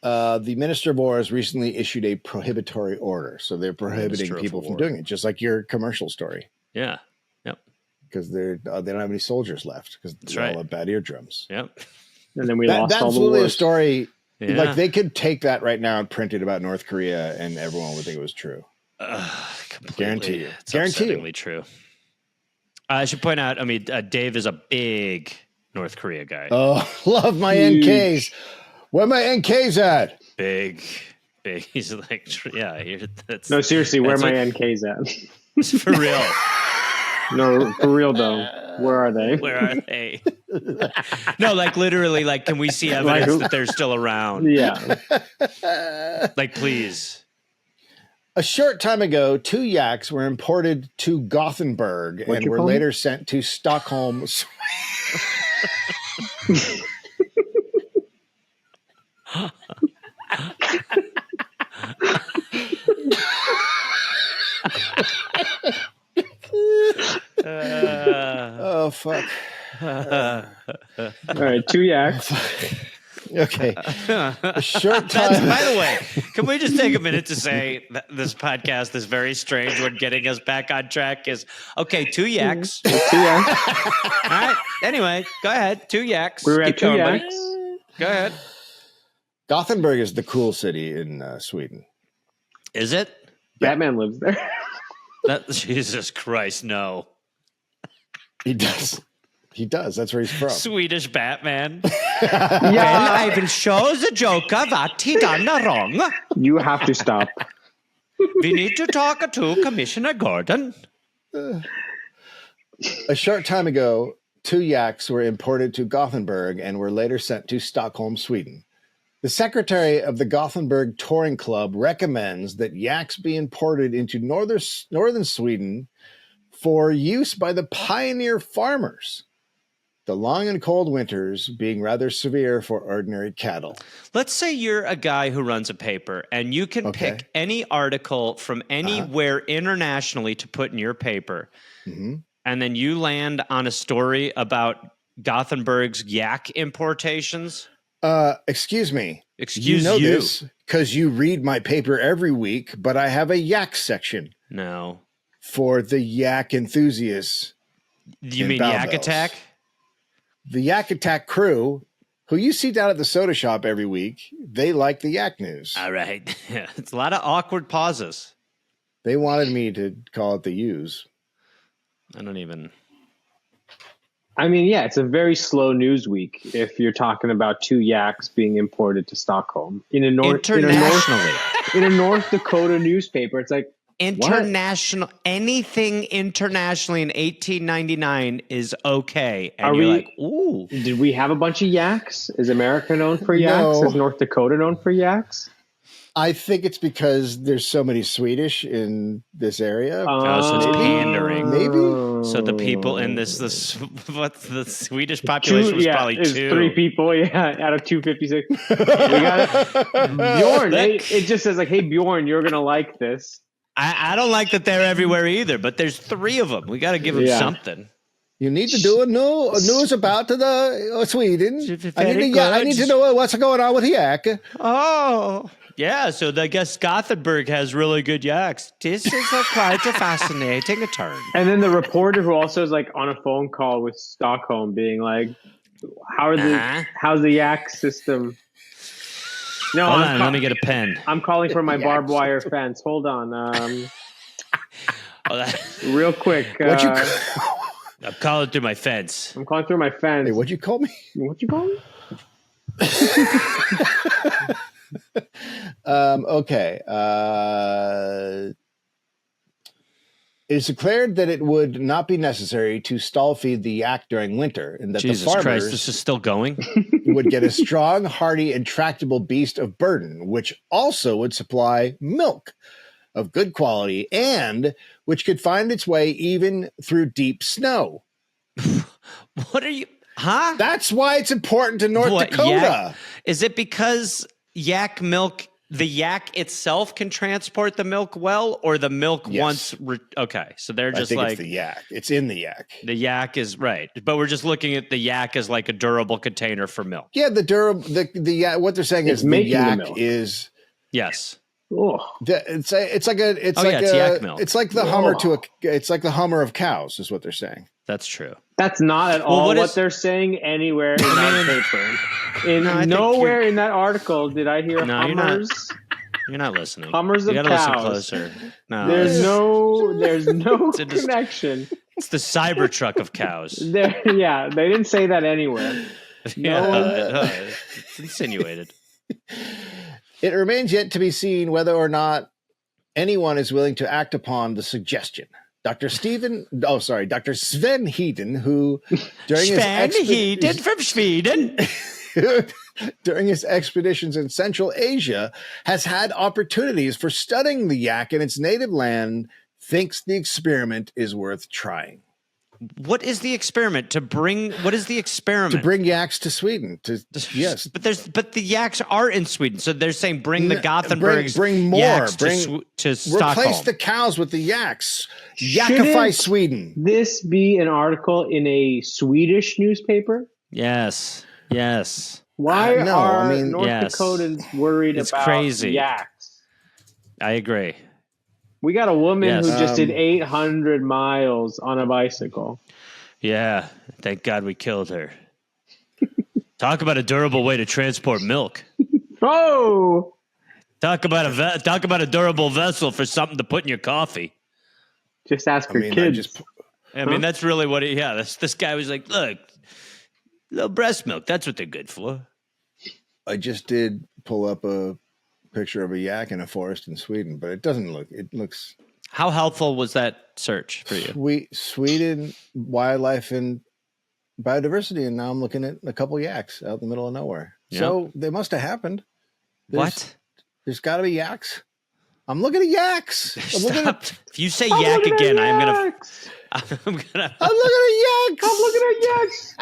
The Minister of War has recently issued a prohibitory order, so they're prohibiting people from doing it, just like your commercial story. Yeah. Yep. Because they don't have any soldiers left because they all have bad eardrums. Yep. And then lost all the wars. That's really a story. Yeah. Like they could take that right now and print it about North Korea, and everyone would think it was true. Guarantee you. It's upsettingly true. I should point out, Dave is a big North Korea guy. Oh, love my NKs. Where my NKs at? Big. He's like, no, seriously, where are my NKs at? For real. No, for real though. Where are they? Where are they? No, like literally, like, can we see evidence that they're still around? Yeah. Like, please. A short time ago, 2 yaks were imported to Gothenburg and were later sent to Stockholm. Oh, fuck. All right, 2 yaks. Okay. A short time. By the way, can we just take a minute to say that this podcast is very strange when getting us back on track is, okay, 2 yaks. 2 yaks. All right. Anyway, go ahead. 2 yaks. We were at 2 yaks. Go ahead. Gothenburg is the cool city in Sweden. Is it? Batman lives there. Jesus Christ, no. He does. That's where he's from. Swedish Batman. Well, I will show the Joker what he done wrong. You have to stop. We need to talk to Commissioner Gordon. A short time ago, 2 yaks were imported to Gothenburg and were later sent to Stockholm, Sweden. The secretary of the Gothenburg Touring Club recommends that yaks be imported into northern Sweden for use by the pioneer farmers, the long and cold winters being rather severe for ordinary cattle. Let's say you're a guy who runs a paper and you can pick any article from anywhere internationally to put in your paper. Mm-hmm. And then you land on a story about Gothenburg's yak importations. Excuse me. Excuse you. This because you read my paper every week, but I have a yak section. No. For the yak enthusiasts. You mean Yak Attack? The Yak Attack crew, who you see down at the soda shop every week, they like the yak news. All right. Yeah, it's a lot of awkward pauses. They wanted me to call it the U's. I don't even... it's a very slow news week if you're talking about 2 yaks being imported to Stockholm. Internationally. In a North Dakota newspaper. It's like, international, anything internationally in 1899 is okay. And like, ooh. Did we have a bunch of yaks? Is America known for yaks? No. Is North Dakota known for yaks? I think it's because there's so many Swedish in this area. So it's pandering. Maybe. So the people in the Swedish population was probably it's 2. 3 people, out of 256. We got Bjorn. It just says like, "Hey Bjorn, you're gonna like this." I don't like that they're everywhere either, but there's 3 of them. We got to give them something. You need to do a news about the Sweden. I need to know what's going on with yak. Oh, yeah. So I guess Gothenburg has really good yaks. This is quite a fascinating turn. And then the reporter who also is like on a phone call with Stockholm, being like, "How's the yak system?" No, hold on, let me get a pen. I'm calling for my barbed wire fence. Hold on, real quick. I'm calling through my fence. I'm calling through my fence. Hey, what'd you call me? What'd you call me? Okay. It is declared that it would not be necessary to stall feed the yak during winter, and that Jesus the farmers Christ, this is still going? would get a strong, hardy, and tractable beast of burden, which also would supply milk of good quality and which could find its way even through deep snow. What are you... Huh? That's why it's important to North Dakota. Yak? Is it because yak milk, the yak itself can transport the milk well, or the milk once... okay, so they're just it's the yak. It's in the yak. The yak is right, but we're just looking at the yak as like a durable container for milk. Yeah, the durable... The yak, what they're saying is the yak is... Yes. It's like yak milk. It's like the Hummer it's like the Hummer of cows, is what they're saying. That's true. That's not at all what they're saying anywhere in that paper. Nowhere in that article did I hear Hummers. You're not listening. Hummers of you cows. Listen closer. No, there's no connection. It's the Cybertruck of cows. They didn't say that anywhere. It's insinuated. It remains yet to be seen whether or not anyone is willing to act upon the suggestion. Dr. Sven Hedin, who during his expeditions in Central Asia has had opportunities for studying the yak in its native land, thinks the experiment is worth trying. What is the experiment? What is the experiment? To bring yaks to Sweden. Yes. But the yaks are in Sweden. So they're saying bring the Gothenburg bring more yaks to Stockholm. Replace the cows with the yaks. Yakify Sweden. This be an article in a Swedish newspaper? Yes. Why are North Dakotans worried about yaks? I agree. We got a woman who just did 800 miles on a bicycle. Yeah, thank God we killed her. Talk about a durable way to transport milk. Oh, talk about a durable vessel for something to put in your coffee. Just ask her kids. I mean, that's really what. This guy was like, look, little breast milk. That's what they're good for. I just did pull up a picture of a yak in a forest in Sweden, but it looks. How helpful was that search for you? Sweden wildlife and biodiversity, and now I'm looking at a couple yaks out in the middle of nowhere. Yeah. So they must have happened. There's got to be yaks. I'm looking at yaks. If you say yak again, I'm gonna. I'm looking at yaks. I'm looking at yaks.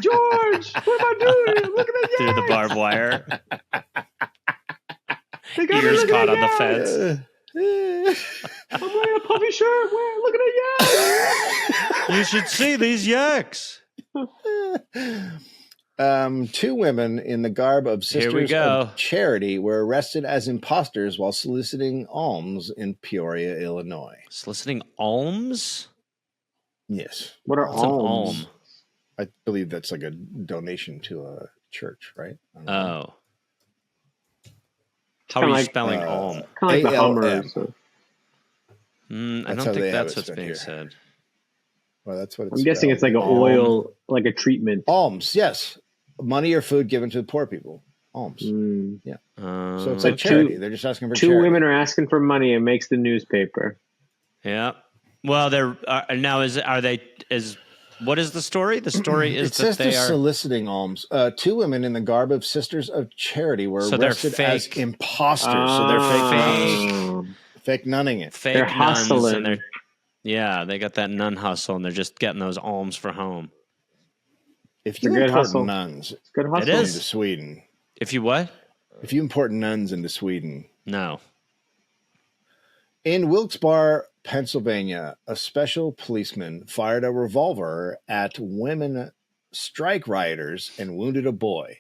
George, what am I doing? I'm looking at yaks. Through the barbed wire. Ears caught on the fence. I'm wearing a puffy shirt. Looking at yaks. You should see these yaks. 2 women in the garb of Sisters of Charity were arrested as imposters while soliciting alms in Peoria, Illinois. Soliciting alms? Yes. What are alms? I believe that's like a donation to a church, right? Oh. How are you spelling alm? Kind of like the Hummers. I don't think that's what's being said. Well, that's what I'm guessing it's like an oil, like a treatment. Alms, yes. Money or food given to the poor people. Alms. Yeah. So it's like charity. They're just asking for charity. 2 women are asking for money and makes the newspaper. Yeah. Well, they're now. Is What is the story? The story is it says that they they're are soliciting alms. 2 women in the garb of Sisters of Charity were So they're arrested as fake. imposters. So they're fake nunning it. fake They're nuns, hustling. and they got that nun hustle, and they're just getting those alms for home. If you a good import hustle. nuns It's good hustle. It is. into Sweden, If you what? if you import nuns into Sweden, No. in Wilkes-Barre, Pennsylvania, a special policeman fired a revolver at women strike rioters and wounded a boy.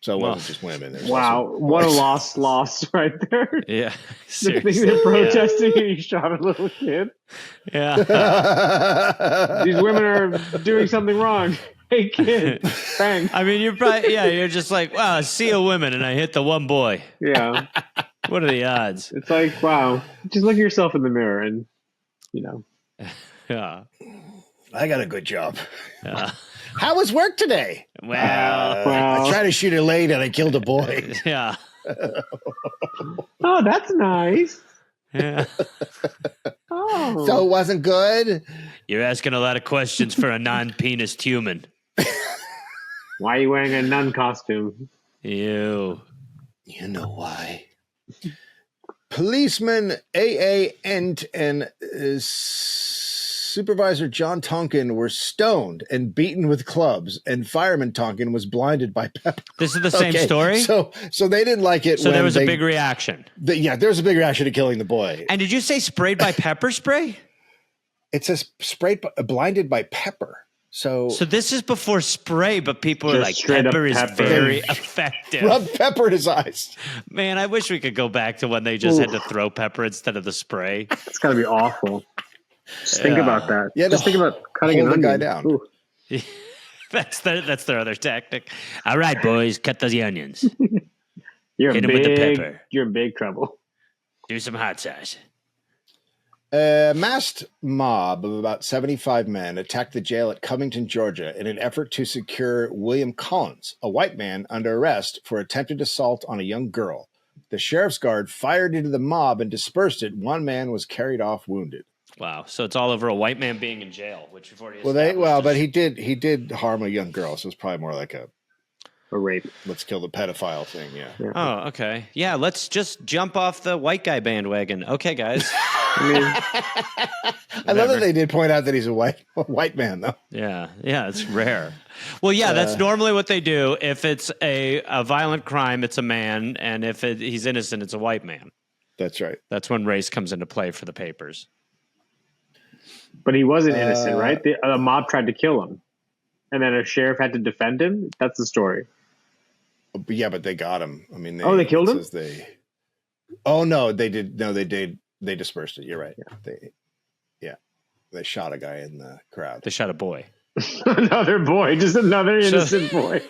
So it wasn't just women. There was Wow, also what a boys. loss right there. Yeah. The thing Seriously. they're protesting and you shot a little kid. Yeah. These women are doing something wrong. Hey, kid. Bang. I mean, you're just like, wow, I see a woman and I hit the one boy. Yeah. What are the odds? It's like, wow. Just look at yourself in the mirror and, Yeah. I got a good job. Yeah. How was work today? Well, I tried to shoot a lady and I killed a boy. yeah. oh, that's nice. Yeah. Oh. So it wasn't good? You're asking a lot of questions for a non-penis human. Why are you wearing a nun costume? Ew. You know why. Policeman A.A. Ent and Supervisor John Tonkin were stoned and beaten with clubs, and Fireman Tonkin was blinded by pepper. This is the same story? So they didn't like it. So when there was a big reaction. There was a big reaction to killing the boy. And did you say sprayed by pepper spray? It says blinded by pepper. So this is before spray, but people are Just like, straight up pepper is pepper. very effective. rub pepper in his eyes. Man, I wish we could go back to when they just had to throw pepper instead of the spray. It's got to be awful. Just think about that. Yeah, Just think about cutting an hold the onion. guy down. Ooh. That's their other tactic. All right, boys, cut those onions. You're Hit in 'em with the big. pepper. You're in big trouble. Do some hot sauce. A masked mob of about 75 men attacked the jail at Covington, Georgia, in an effort to secure William Collins, a white man under arrest for attempted assault on a young girl. The sheriff's guard fired into the mob and dispersed it. One man was carried off wounded. Wow. So it's all over a white man being in jail, which you've already But he did harm a young girl, so it's probably more like a rape. Let's kill the pedophile thing. Yeah. Oh, okay. Yeah, let's just jump off the white guy bandwagon. Okay, guys. I love that they did point out that he's a white man, though. Yeah, it's rare. Well, yeah, that's normally what they do. If it's a violent crime, it's a man, and if he's innocent, it's a white man. That's right. That's when race comes into play for the papers. But he wasn't innocent, right? The mob tried to kill him, and then a sheriff had to defend him. That's the story. Yeah, but they got him. I mean, they killed him. They did. No, they did. They dispersed it. You're right. Yeah. They shot a guy in the crowd. They shot a boy. Another boy, just another innocent boy.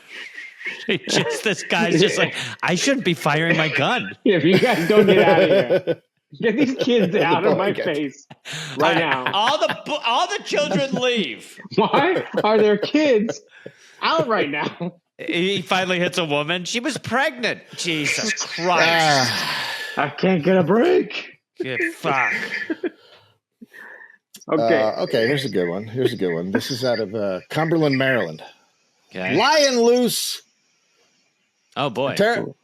This guy's just like, I shouldn't be firing my gun. Yeah, if you guys don't get out of here, get these kids out of my face right now. All the children leave. Why are there kids out right now? He finally hits a woman. She was pregnant. Jesus Christ. I can't get a break. Good fuck. Okay, here's a good one. This is out of Cumberland, Maryland. Okay. Lion loose. Oh, boy.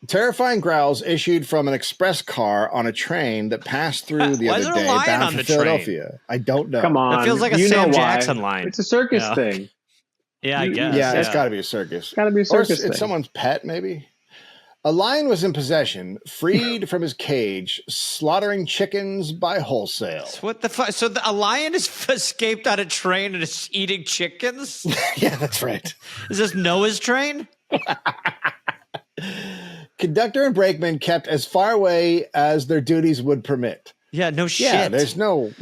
Terrifying growls issued from an express car on a train that passed through the Why other is there a day lion bound on for the Philadelphia. train? I don't know. Come on. It feels like a You know Sam why. Jackson line. It's a circus thing. Yeah, I guess. Yeah, it's got to be a circus. Got to be a circus Or thing. it's someone's pet, maybe. A lion was in possession, freed from his cage, slaughtering chickens by wholesale. What the fuck? So a lion has escaped on a train and is eating chickens? Yeah, that's right. Is this Noah's train? Conductor and brakeman kept as far away as their duties would permit. Yeah, no shit. Yeah, there's no.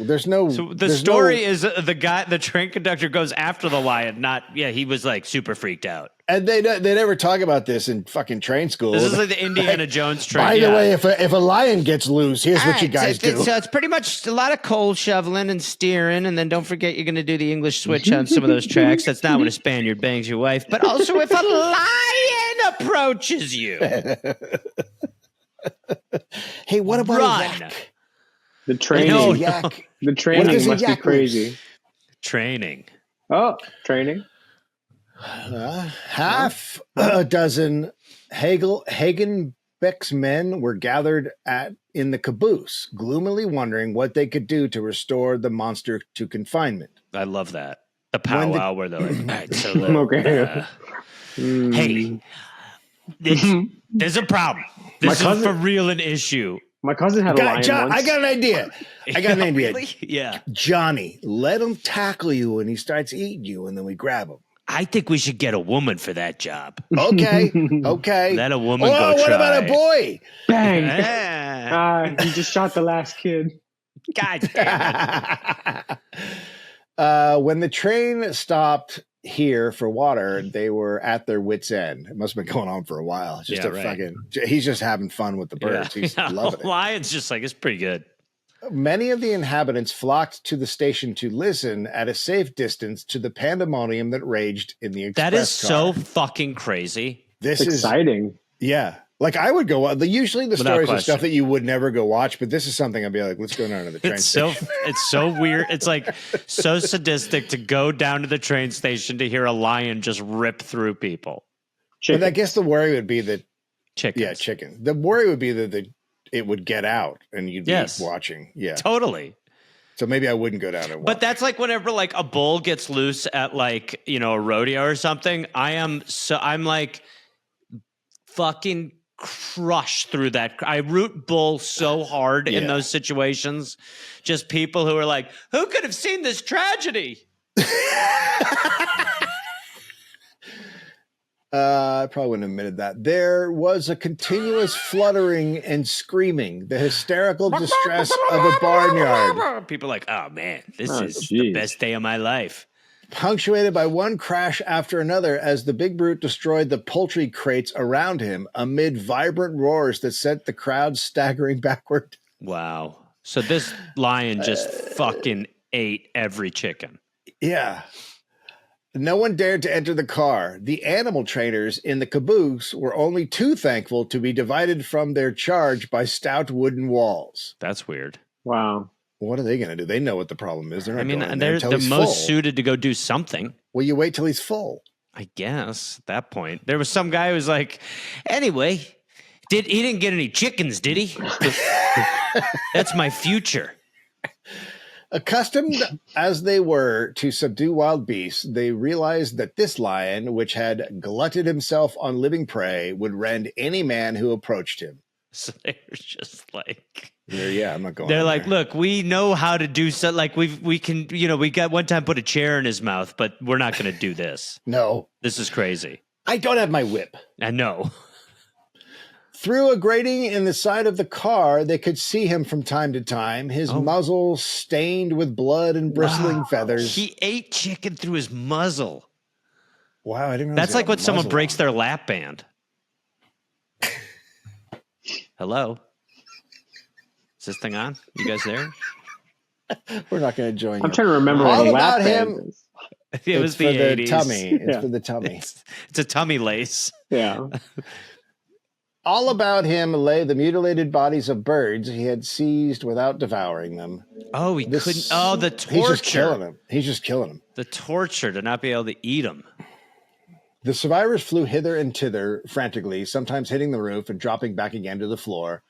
So the story is the train conductor goes after the lion. He was like super freaked out. And they never talk about this in fucking train school. This is like the Indiana Jones train. By the way, if a lion gets loose, here's what you guys do. So it's pretty much a lot of coal shoveling and steering, and then don't forget you're going to do the English switch on some of those tracks. That's not when a Spaniard bangs your wife, but also if a lion approaches you. Hey, what about Run. a yak? The training. No. Yak. The training What if must there's a be yak crazy. Training. Oh, training. Half a dozen Hagenbeck's men were gathered in the caboose, gloomily wondering what they could do to restore the monster to confinement. I love that. The powwow where they're like, all right, so Okay. hey, there's a problem. This is for real an issue. My cousin had a lion once. I got an idea. Really? Yeah. Johnny, let him tackle you when he starts eating you, and then we grab him. I think we should get a woman for that job. Okay. Let a woman go what try. about a boy? Bang. He just shot the last kid. God damn it. When the train stopped here for water, they were at their wits' end. It must have been going on for a while. Just he's just having fun with the birds. He's loving it. Lion's just like, it's pretty good. Many of the inhabitants flocked to the station to listen at a safe distance to the pandemonium that raged in the express car. That is car. so fucking crazy. This is exciting. Yeah. Like I would go. Usually the stories are stuff that you would never go watch, but this is something I'd be like, let's go down to the train station. It's so weird. It's like so sadistic to go down to the train station to hear a lion just rip through people. But I guess the worry would be that chickens. Yeah, chicken. The worry would be that it would get out and you'd be watching. Yeah, totally. So maybe I wouldn't go down and watch. But that's like whenever like a bull gets loose at like, a rodeo or something. I'm like fucking crushed through that. I root bull so hard in those situations. Just people who are like, who could have seen this tragedy? I probably wouldn't have admitted that. There was a continuous fluttering and screaming, the hysterical distress of a barnyard. People are like, oh man, this is the best day of my life. Punctuated by one crash after another as the big brute destroyed the poultry crates around him amid vibrant roars that sent the crowd staggering backward. Wow. So this lion just fucking ate every chicken. Yeah. No one dared to enter the car. The animal trainers in the caboose were only too thankful to be divided from their charge by stout wooden walls. That's weird. Wow. What are they going to do? They know what the problem is. They're not they're the most suited to go do something. Well, you wait till he's full. I guess at that point. There was some guy who was like, anyway, he didn't get any chickens, did he? That's my future. Accustomed as they were to subdue wild beasts, they realized that this lion, which had glutted himself on living prey, would rend any man who approached him. So they were just like, I'm not going. They're like, look, we know how to do so. Like we can, we got one time put a chair in his mouth, but we're not going to do this. No, this is crazy. I don't have my whip. I know. Through a grating in the side of the car, they could see him from time to time, his muzzle stained with blood and bristling feathers. He ate chicken through his muzzle. Wow, I didn't know. That's like when someone breaks their lap band. Hello? Is this thing on? You guys there? We're not going to join you. I'm trying to remember what a lap band is. It was the 80s. Tummy. It's for the tummy. It's a tummy lace. Yeah. All about him lay the mutilated bodies of birds he had seized without devouring them. Oh, he couldn't. Oh, the torture. He's just killing them. The torture to not be able to eat them. The survivors flew hither and thither frantically, sometimes hitting the roof and dropping back again to the floor.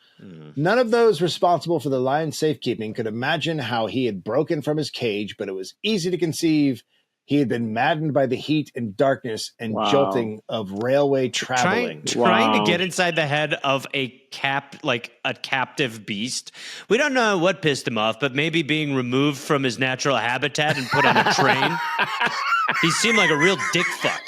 None of those responsible for the lion's safekeeping could imagine how he had broken from his cage, but it was easy to conceive he had been maddened by the heat and darkness and jolting of railway traveling. Trying to get inside the head of a captive beast. We don't know what pissed him off, but maybe being removed from his natural habitat and put on a train. He seemed like a real dick fuck.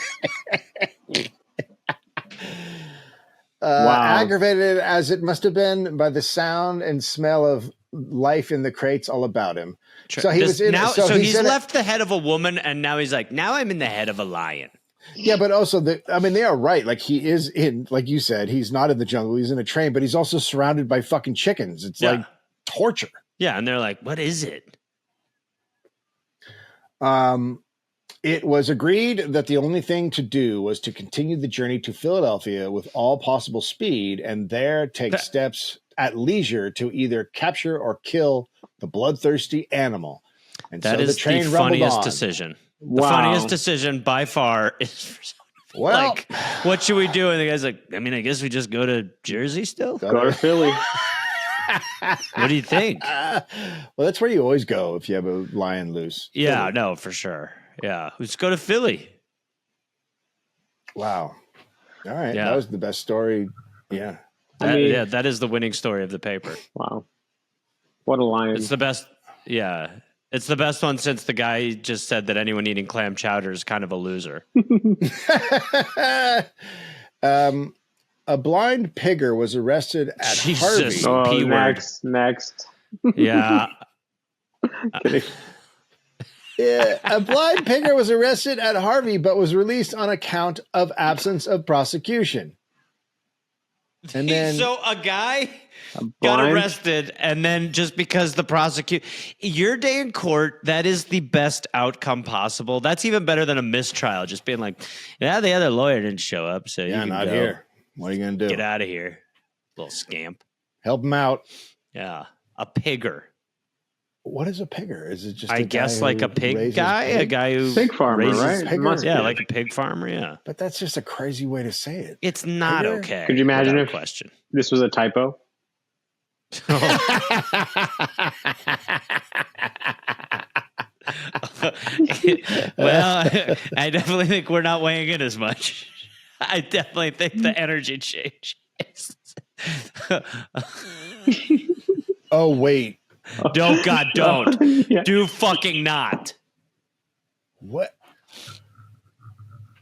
Aggravated as it must have been by the sound and smell of life in the crates all about him. So he's left the head of a woman, and now he's like, now I'm in the head of a lion. Yeah, but also, they are right. Like, he is in, like you said, he's not in the jungle. He's in a train, but he's also surrounded by fucking chickens. It's like torture. Yeah, and they're like, what is it? It was agreed that the only thing to do was to continue the journey to Philadelphia with all possible speed and there take steps at leisure to either capture or kill the bloodthirsty animal. And that is the funniest decision. The funniest decision by far is for Well, like, what should we do? And the guy's like, I mean, I guess we just go to Jersey still. Go to Philly. What do you think? well, that's where you always go if you have a lion loose. Yeah, Philly. no, for sure. Yeah, let's go to Philly. Wow. All right. Yeah. That was the best story. Yeah. That is the winning story of the paper. Wow. What a lion. It's the best. Yeah. It's the best one since the guy just said that anyone eating clam chowder is kind of a loser. A blind pigger was arrested at Jesus. Harvey. P word. Next. Yeah. Yeah, a blind pigger was arrested at Harvey, but was released on account of absence of prosecution. And then, So a guy got blind? arrested, and then just because your day in court, that is the best outcome possible. That's even better than a mistrial. Just being like, yeah, the other lawyer didn't show up, so you yeah, can not go. here. What are you going to do? Get out of here, little scamp. Help him out. Yeah, a pigger. What is a pigger? Is it just? I a guess guy like who a pig raises guy, a pigs? guy who Pig farmer, raises right? pigger? Must Yeah, be. like a pig farmer. Yeah, But that's just a crazy way to say it. it's not Pigger? okay. Could you imagine without if- question? This was a typo. Well, I definitely think we're not weighing in as much. I definitely think the energy changes. Oh wait, Don't, God, don't. Yeah. Do fucking not. what?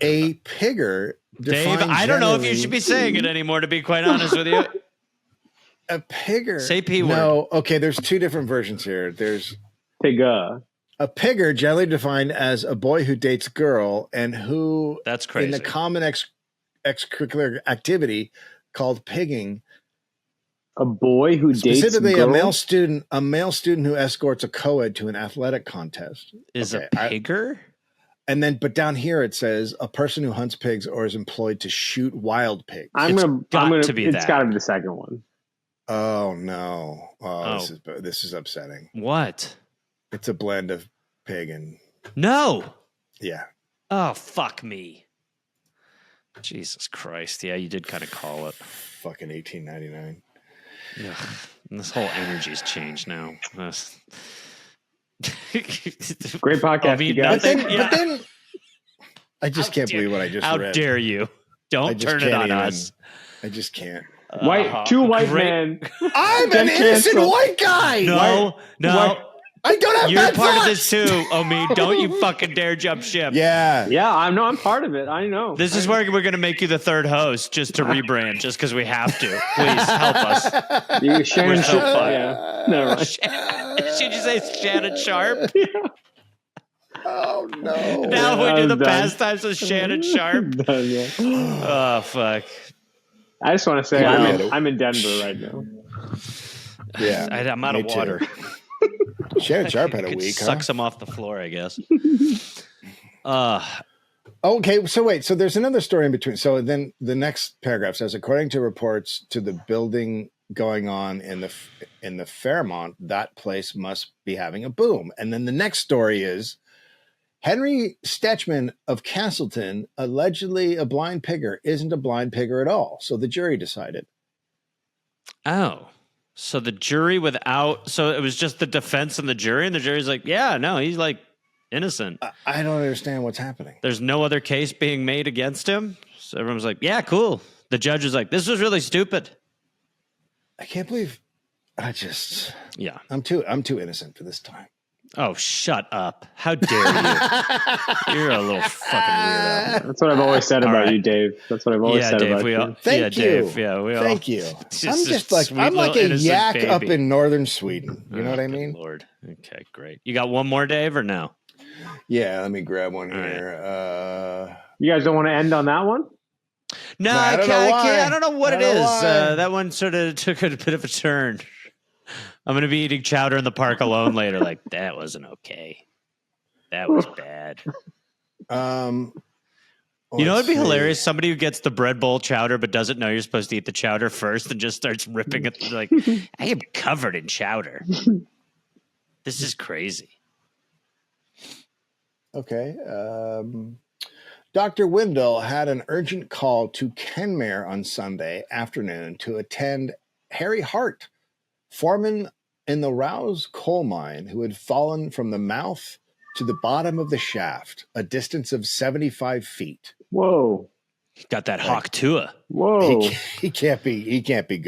A pigger. Dave, defined I don't know if you generally- should be saying it anymore, to be quite honest with you. A pigger. Say P word. No, okay. There's two different versions here. There's Pigga. a pigger, generally defined as a boy who dates girl and who, That's crazy. in the common extracurricular activity called pigging, A boy who dates specifically girls? a male student who escorts a co-ed to an athletic contest. Is Okay, a pigger? And then, but down here it says a person who hunts pigs or is employed to shoot wild pigs. It's got to be It's that. got to be the second one. Oh no! Oh. This is upsetting. What? It's a blend of pig and No. yeah. Oh, fuck me. Jesus Christ. Yeah, you did kind of call it. Fucking 1899. Yeah. This whole energy's changed now. Great podcast, you guys. But Yeah. then, I just can't believe what I just How read. dare you? I Don't just turn it can't on even- us. I just can't. Two white Great- men. I'm Get an innocent canceled. white guy. No, no. White- I don't have You're bad part of thoughts. this too, Omid. Don't you fucking dare jump ship. Yeah. Yeah, I know. I'm part of it. I know. This is where we're going to make you the third host just to rebrand, just because we have to. Please help us. You Shannon We're so Sharp. fun. Yeah. Never mind. Should you say Shannon Sharp? Oh no. Now we I'm do the done. pastimes with Shannon Sharp. Done, yeah. Oh, fuck. I just want to say Wow. I'm in Denver right now. Yeah. I'm out me of too. water. Shannon Sharp had a Could week. suck Huh? some off the floor, I guess. Okay, so wait, so there's another story in between. So then the next paragraph says, according to reports to the building going on in the Fairmont, that place must be having a boom. And then the next story is Henry Stetchman of Castleton, allegedly a blind pigger, isn't a blind pigger at all. So the jury decided. Oh. So the jury so it was just the defense and the jury's like, yeah, no, he's like innocent. I don't understand what's happening. There's no other case being made against him. So everyone's like, yeah, cool. The judge was like, this was really stupid. I can't believe Yeah. I'm too innocent for this time. Oh, shut up. How dare you? You're a little fucking weirdo. That's what I've always said All about right. you, Dave. That's what I've always Yeah, said Dave, about we you. all. Thank yeah, you. Dave. Yeah, we all. Thank you. It's I'm just just a like sweet I'm like little a innocent yak baby. up in northern Sweden. You know what I Good mean? Lord. Okay, great. You got one more, Dave, or no? Yeah, let me grab one All right. here. You guys don't want to end on that one? No, I I don't can't. know why. I don't know what I it don't is. know why. That one sort of took a bit of a turn. I'm going to be eating chowder in the park alone later. Like, that wasn't okay. That was bad. You know, it'd be hilarious. Somebody who gets the bread bowl chowder but doesn't know you're supposed to eat the chowder first and just starts ripping it. Like, I am covered in chowder. This is crazy. Okay. Dr. Windle had an urgent call to Kenmare on Sunday afternoon to attend Harry Hart, foreman in the Rouse coal mine, who had fallen from the mouth to the bottom of the shaft, a distance of 75 feet. Whoa. Got that hawk tua. Whoa. He can't be good. He can't be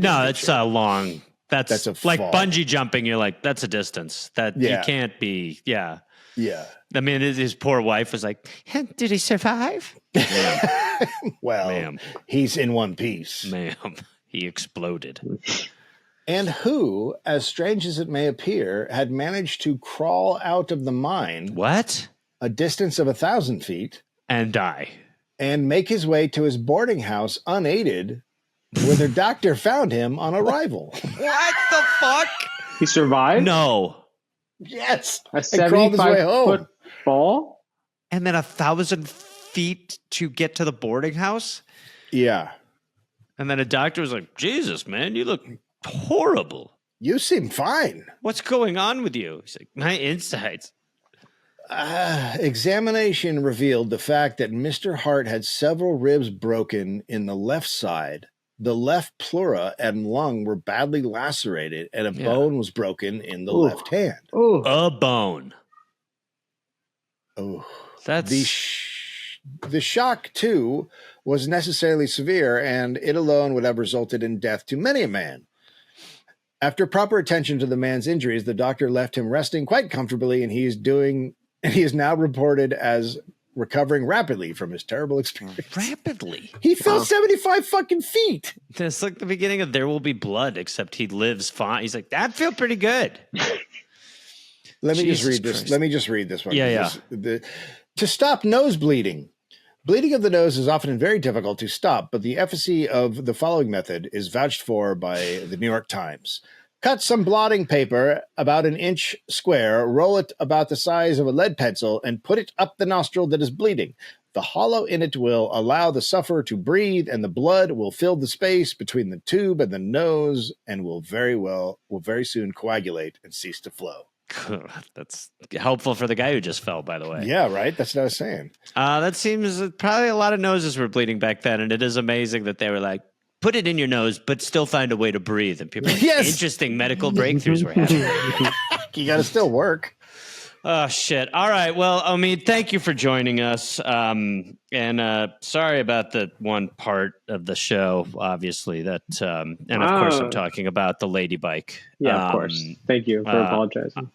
No, in good it's shape. a long. That's a like fall. bungee jumping. You're like, that's a distance that you can't be. Yeah. Yeah. I mean, his poor wife was like, did he survive? Well, Ma'am. He's in one piece. Ma'am, he exploded. And who, as strange as it may appear, had managed to crawl out of the mine What? a distance of 1,000 feet And die. and make his way to his boarding house unaided, where the doctor found him on arrival. What the fuck? He survived? No. Yes. A And crawled his way 75-foot fall? And then 1,000 feet to get to the boarding house? Yeah. And then a doctor was like, Jesus, man, you look horrible. You seem fine. What's going on with you? He's like, my insides. Examination revealed the fact that Mr. Hart had several ribs broken in the left side. The left pleura and lung were badly lacerated, and a bone was broken in the left hand. Oh. A bone. Oh, That's the shock, too, was necessarily severe, and it alone would have resulted in death to many a man. After proper attention to the man's injuries, the doctor left him resting quite comfortably, and he is now reported as recovering rapidly from his terrible experience. rapidly. He fell 75 fucking feet. It's like the beginning of There Will Be Blood, except he lives fine. He's like, that feel pretty good. Let me Jesus just read this. Christ. Let me just read this one. Yeah. To stop nose bleeding. Bleeding of the nose is often very difficult to stop, but the efficacy of the following method is vouched for by the New York Times. Cut some blotting paper about an inch square, roll it about the size of a lead pencil, and put it up the nostril that is bleeding. The hollow in it will allow the sufferer to breathe, and the blood will fill the space between the tube and the nose, and will very soon coagulate and cease to flow. That's helpful for the guy who just fell, by the way. Yeah, right? That's what I was saying. That seems probably a lot of noses were bleeding back then, and it is amazing that they were like, put it in your nose, but still find a way to breathe. And people, interesting medical breakthroughs were happening. You got to still work. Oh, shit. All right. Well, Omid, thank you for joining us. And sorry about the one part of the show, obviously. That and, of course, I'm talking about the lady bike. Yeah, of course. Thank you for apologizing.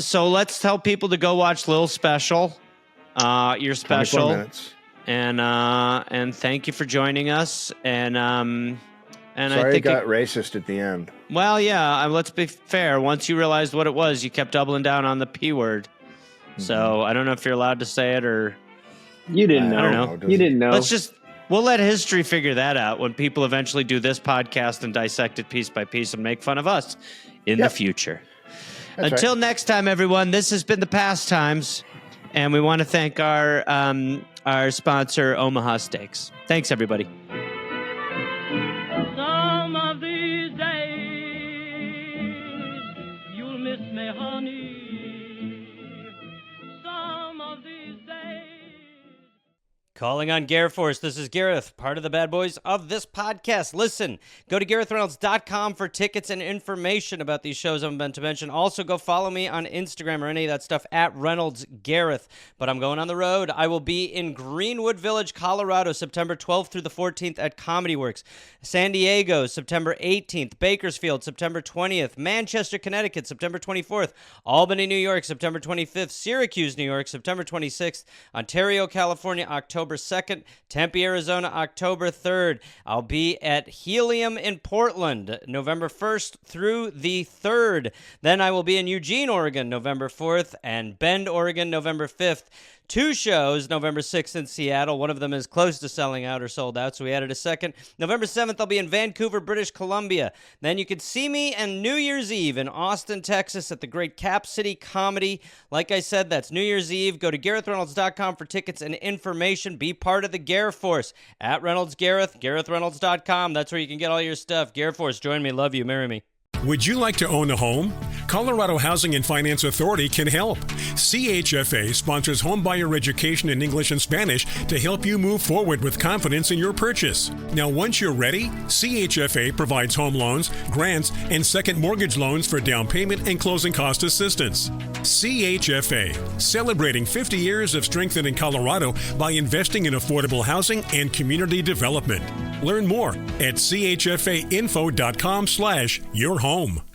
So let's tell people to go watch Lil Special, your special. 24 minutes. And thank you for joining us. And Sorry I think it got racist at the end. Well, yeah. Let's be fair. Once you realized what it was, you kept doubling down on the P word. Mm-hmm. So I don't know if you're allowed to say it or you didn't know. I don't know. You didn't know. We'll let history figure that out when people eventually do this podcast and dissect it piece by piece and make fun of us in the future. That's Until right. next time, everyone. This has been the Pastimes, and we want to thank our sponsor, Omaha Steaks. Thanks, everybody. Some of these days you'll miss me, honey. Some of these days. Calling on Gareth Force. This is Gareth, part of the bad boys of this podcast. Listen, go to GarethReynolds.com for tickets and information about these shows I'm about to mention. Also, go follow me on Instagram or any of that stuff at Reynolds Gareth. But I'm going on the road. I will be in Greenwood Village, Colorado, September 12th through the 14th at Comedy Works. San Diego, September 18th. Bakersfield, September 20th. Manchester, Connecticut, September 24th. Albany, New York, September 25th. Syracuse, New York, September 26th. Ontario, California, October 2nd. Tempe, Arizona, October 3rd. I'll be at Helium in Portland, November 1st through the 3rd. Then I will be in Eugene, Oregon, November 4th, and Bend, Oregon, November 5th. 2 shows, November 6th in Seattle. One of them is close to selling out or sold out, so we added a second. November 7th, I'll be in Vancouver, British Columbia. Then you can see me on New Year's Eve in Austin, Texas at the Great Cap City Comedy. Like I said, that's New Year's Eve. Go to GarethReynolds.com for tickets and information. Be part of the Gareth Force. At Reynolds Gareth, GarethReynolds.com. That's where you can get all your stuff. Gareth Force, join me. Love you. Marry me. Would you like to own a home? Colorado Housing and Finance Authority can help. CHFA sponsors homebuyer education in English and Spanish to help you move forward with confidence in your purchase. Now, once you're ready, CHFA provides home loans, grants, and second mortgage loans for down payment and closing cost assistance. CHFA, celebrating 50 years of strengthening Colorado by investing in affordable housing and community development. Learn more at chfainfo.com/yourhome.